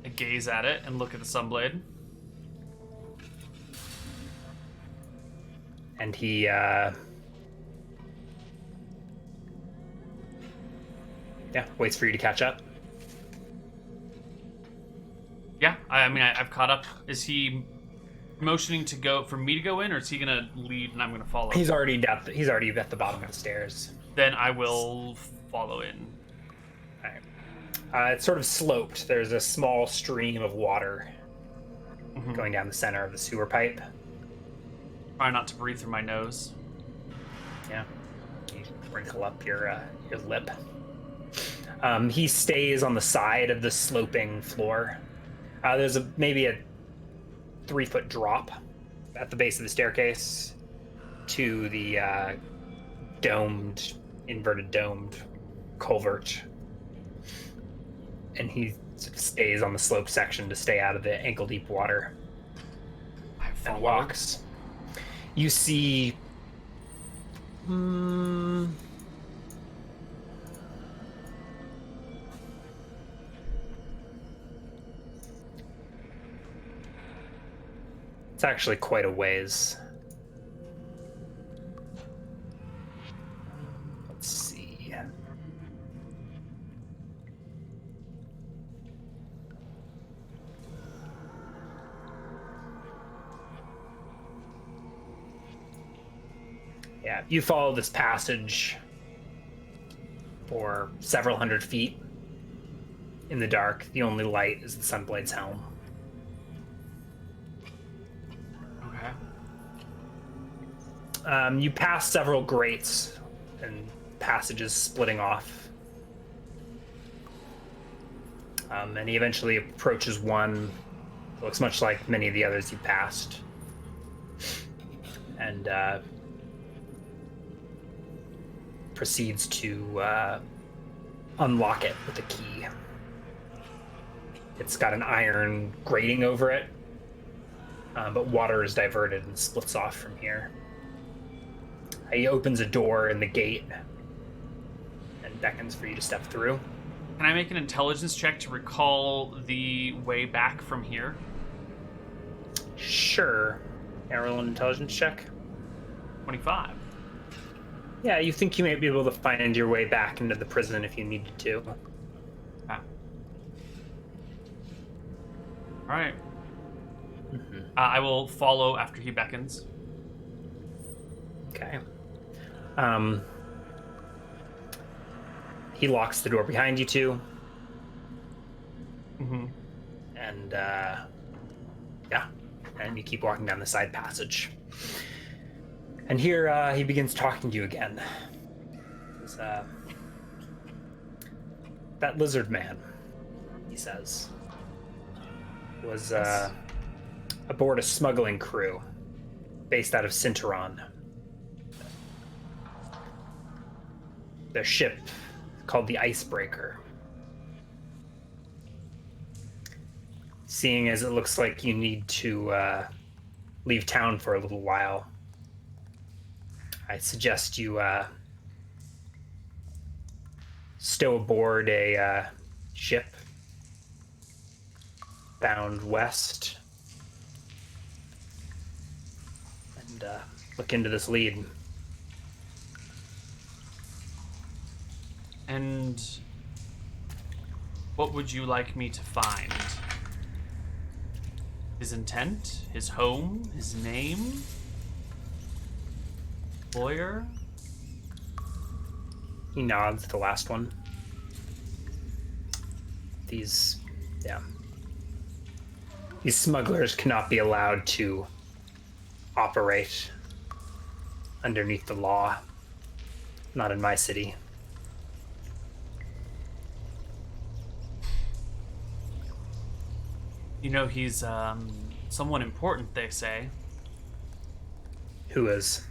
I gaze at it and look at the Sunblade. And he waits for you to catch up. Yeah, I've caught up. Is he motioning for me to go in, or is he gonna lead and I'm gonna follow? He's already at the bottom of the stairs. Then I will follow in. All right. It's sort of sloped. There's a small stream of water going down the center of the sewer pipe. Try not to breathe through my nose. Yeah. You wrinkle up your lip. He stays on the side of the sloping floor. There's maybe a 3-foot drop at the base of the staircase to the inverted domed culvert. And he sort of stays on the slope section to stay out of the ankle-deep water. I And follow. walks. You see It's actually quite a ways. Let's see. Yeah, you follow this passage for several hundred feet in the dark. The only light is the Sunblade's helm. Okay. You pass several grates and passages splitting off. And he eventually approaches one that looks much like many of the others you passed. And proceeds to unlock it with a key. It's got an iron grating over it, but water is diverted and splits off from here. He opens a door in the gate and beckons for you to step through. Can I make an intelligence check to recall the way back from here? Sure. Can I roll an intelligence check? 25. Yeah, you think you might be able to find your way back into the prison if you needed to. Ah. All right. Mm-hmm. I will follow after he beckons. Okay. He locks the door behind you two. Mm-hmm. And, yeah. And you keep walking down the side passage. And here, he begins talking to you again. That lizard man, he says, was, aboard a smuggling crew based out of Sinteron. Their ship called the Icebreaker. Seeing as it looks like you need to leave town for a little while, I suggest you stow aboard a ship bound west and look into this lead. And what would you like me to find? His intent? His home? His name? Lawyer? He nods at the last one. These smugglers cannot be allowed to operate underneath the law. Not in my city. You know, he's someone important, they say. Who is?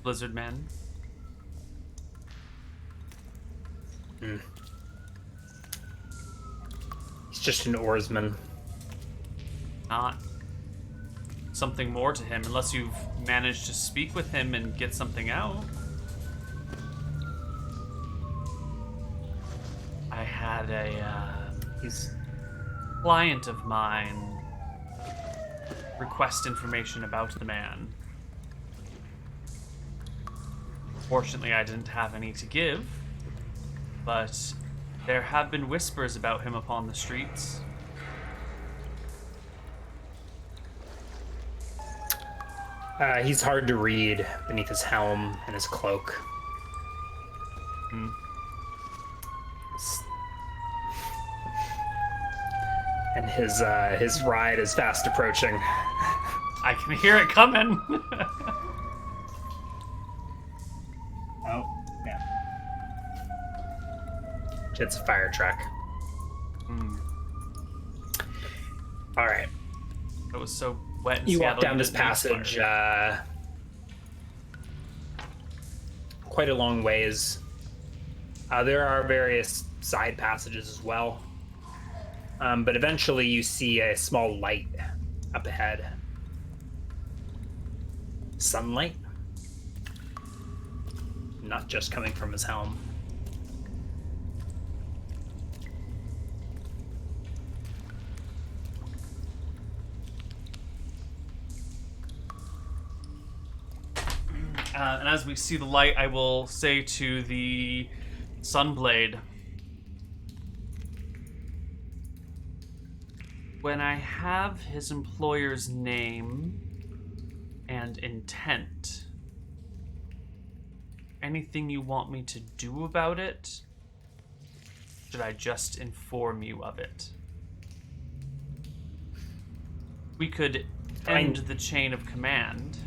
Lizard Man. He's just an oarsman. Not something more to him, unless you've managed to speak with him and get something out. I had a client of mine request information about the man. Fortunately, I didn't have any to give, but there have been whispers about him upon the streets. He's hard to read beneath his helm and his cloak. And his ride is fast approaching. I can hear it coming. Oh, yeah. It's a fire truck. All right. It was so wet and You Seattle, walk down you this didn't need passage fire. quite a long ways. There are various side passages as well. But eventually you see a small light up ahead. Sunlight. not just coming from his helm. And as we see the light, I will say to the Sunblade, when I have his employer's name and intent, anything you want me to do about it? Should I just inform you of it? We could end the chain of command.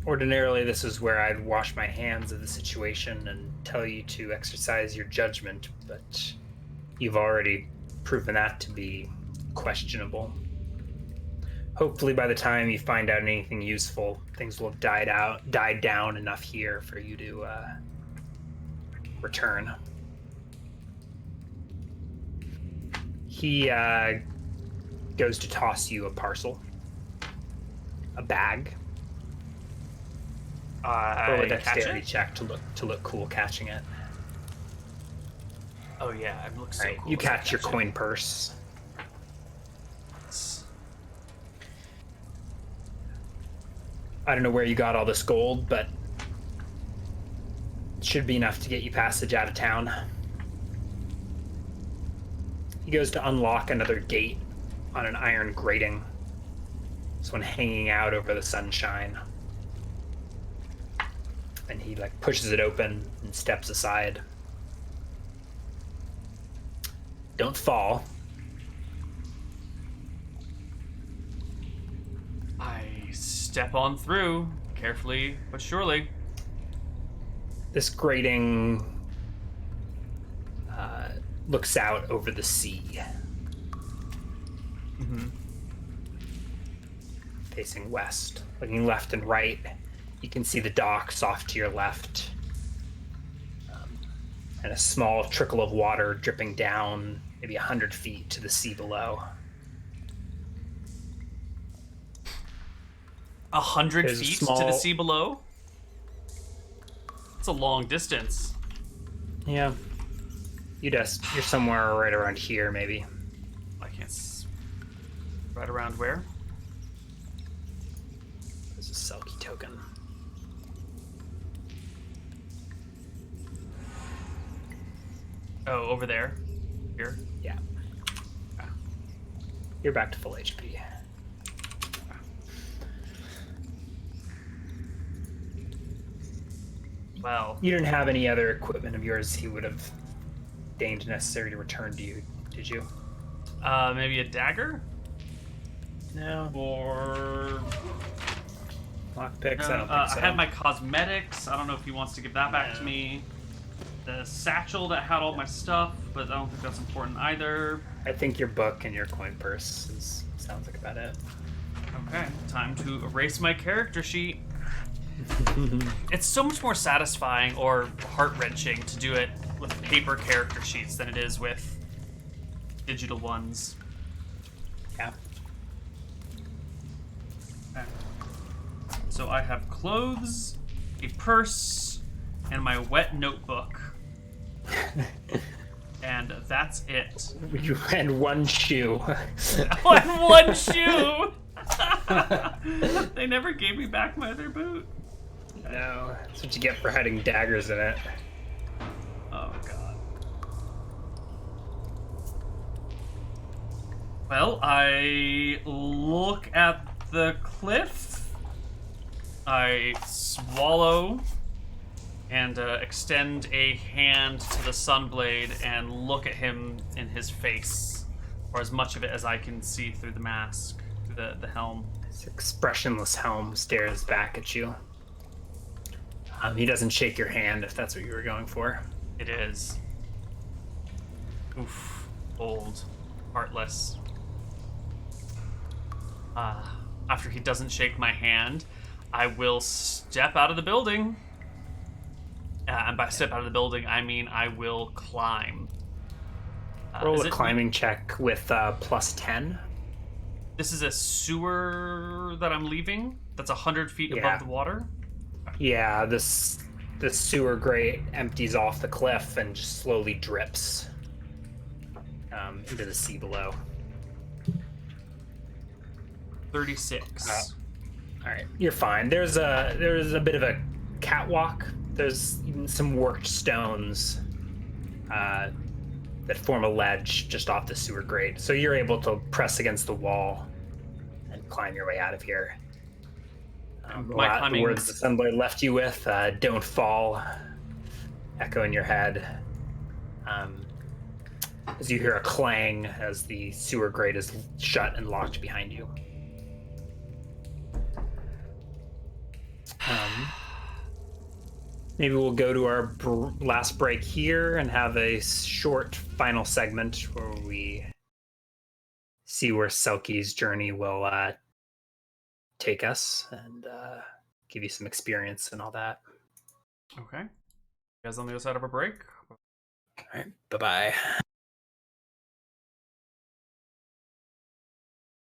Ordinarily, this is where I'd wash my hands of the situation and tell you to exercise your judgment, but you've already proven that to be questionable. Hopefully, by the time you find out anything useful, things will have died down enough here for you to return. He goes to toss you a parcel, a bag. Roll a dexterity check to look cool catching it. Oh yeah, it looks so cool. You catch your coin purse. I don't know where you got all this gold, but it should be enough to get you passage out of town. He goes to unlock another gate on an iron grating. This one hanging out over the sunshine. And he pushes it open and steps aside. Don't fall. I step on through, carefully but surely. This grating looks out over the sea. Mm-hmm. Facing west, looking left and right. You can see the docks off to your left, and a small trickle of water dripping down maybe 100 feet to the sea below. 100 feet to the sea below? It's a long distance. Yeah. You're somewhere right around here, maybe. I can't... Right around where? There's a Selkie token. Oh, over there? Here? Yeah. You're back to full HP. Well... You didn't have any other equipment of yours he would have deemed necessary to return to you, did you? Maybe a dagger? No. Or... Lockpicks? I don't think so. I had my cosmetics. I don't know if he wants to give that back to me. The satchel that had all my stuff, but I don't think that's important either. I think your book and your coin purse sounds like about it. Okay, time to erase my character sheet. It's so much more satisfying or heart-wrenching to do it with paper character sheets than it is with digital ones. Yeah. Okay. So I have clothes, a purse, and my wet notebook. And that's it. And one shoe. On one shoe! They never gave me back my other boot. No, that's what you get for hiding daggers in it. Oh, God. Well, I look at the cliff. I swallow and extend a hand to the Sunblade and look at him in his face, or as much of it as I can see through the mask, through the helm. His expressionless helm stares back at you. He doesn't shake your hand if that's what you were going for. It is. Oof. Old. Heartless. After he doesn't shake my hand, I will step out of the building. And by step out of the building, I mean I will climb. Roll a climbing check with +10. This is a sewer that I'm leaving that's 100 feet above the water? Yeah, the sewer grate empties off the cliff and just slowly drips into the sea below. 36. All right, you're fine. There's a bit of a catwalk. There's some worked stones that form a ledge just off the sewer grate, so you're able to press against the wall and climb your way out of here. The words the Sunblade left you with, don't fall, echo in your head. As you hear a clang as the sewer grate is shut and locked behind you. Maybe we'll go to our last break here and have a short final segment where we see where Selkie's journey will take us and give you some experience and all that. Okay. You guys on the other side of a break? All right. Bye-bye.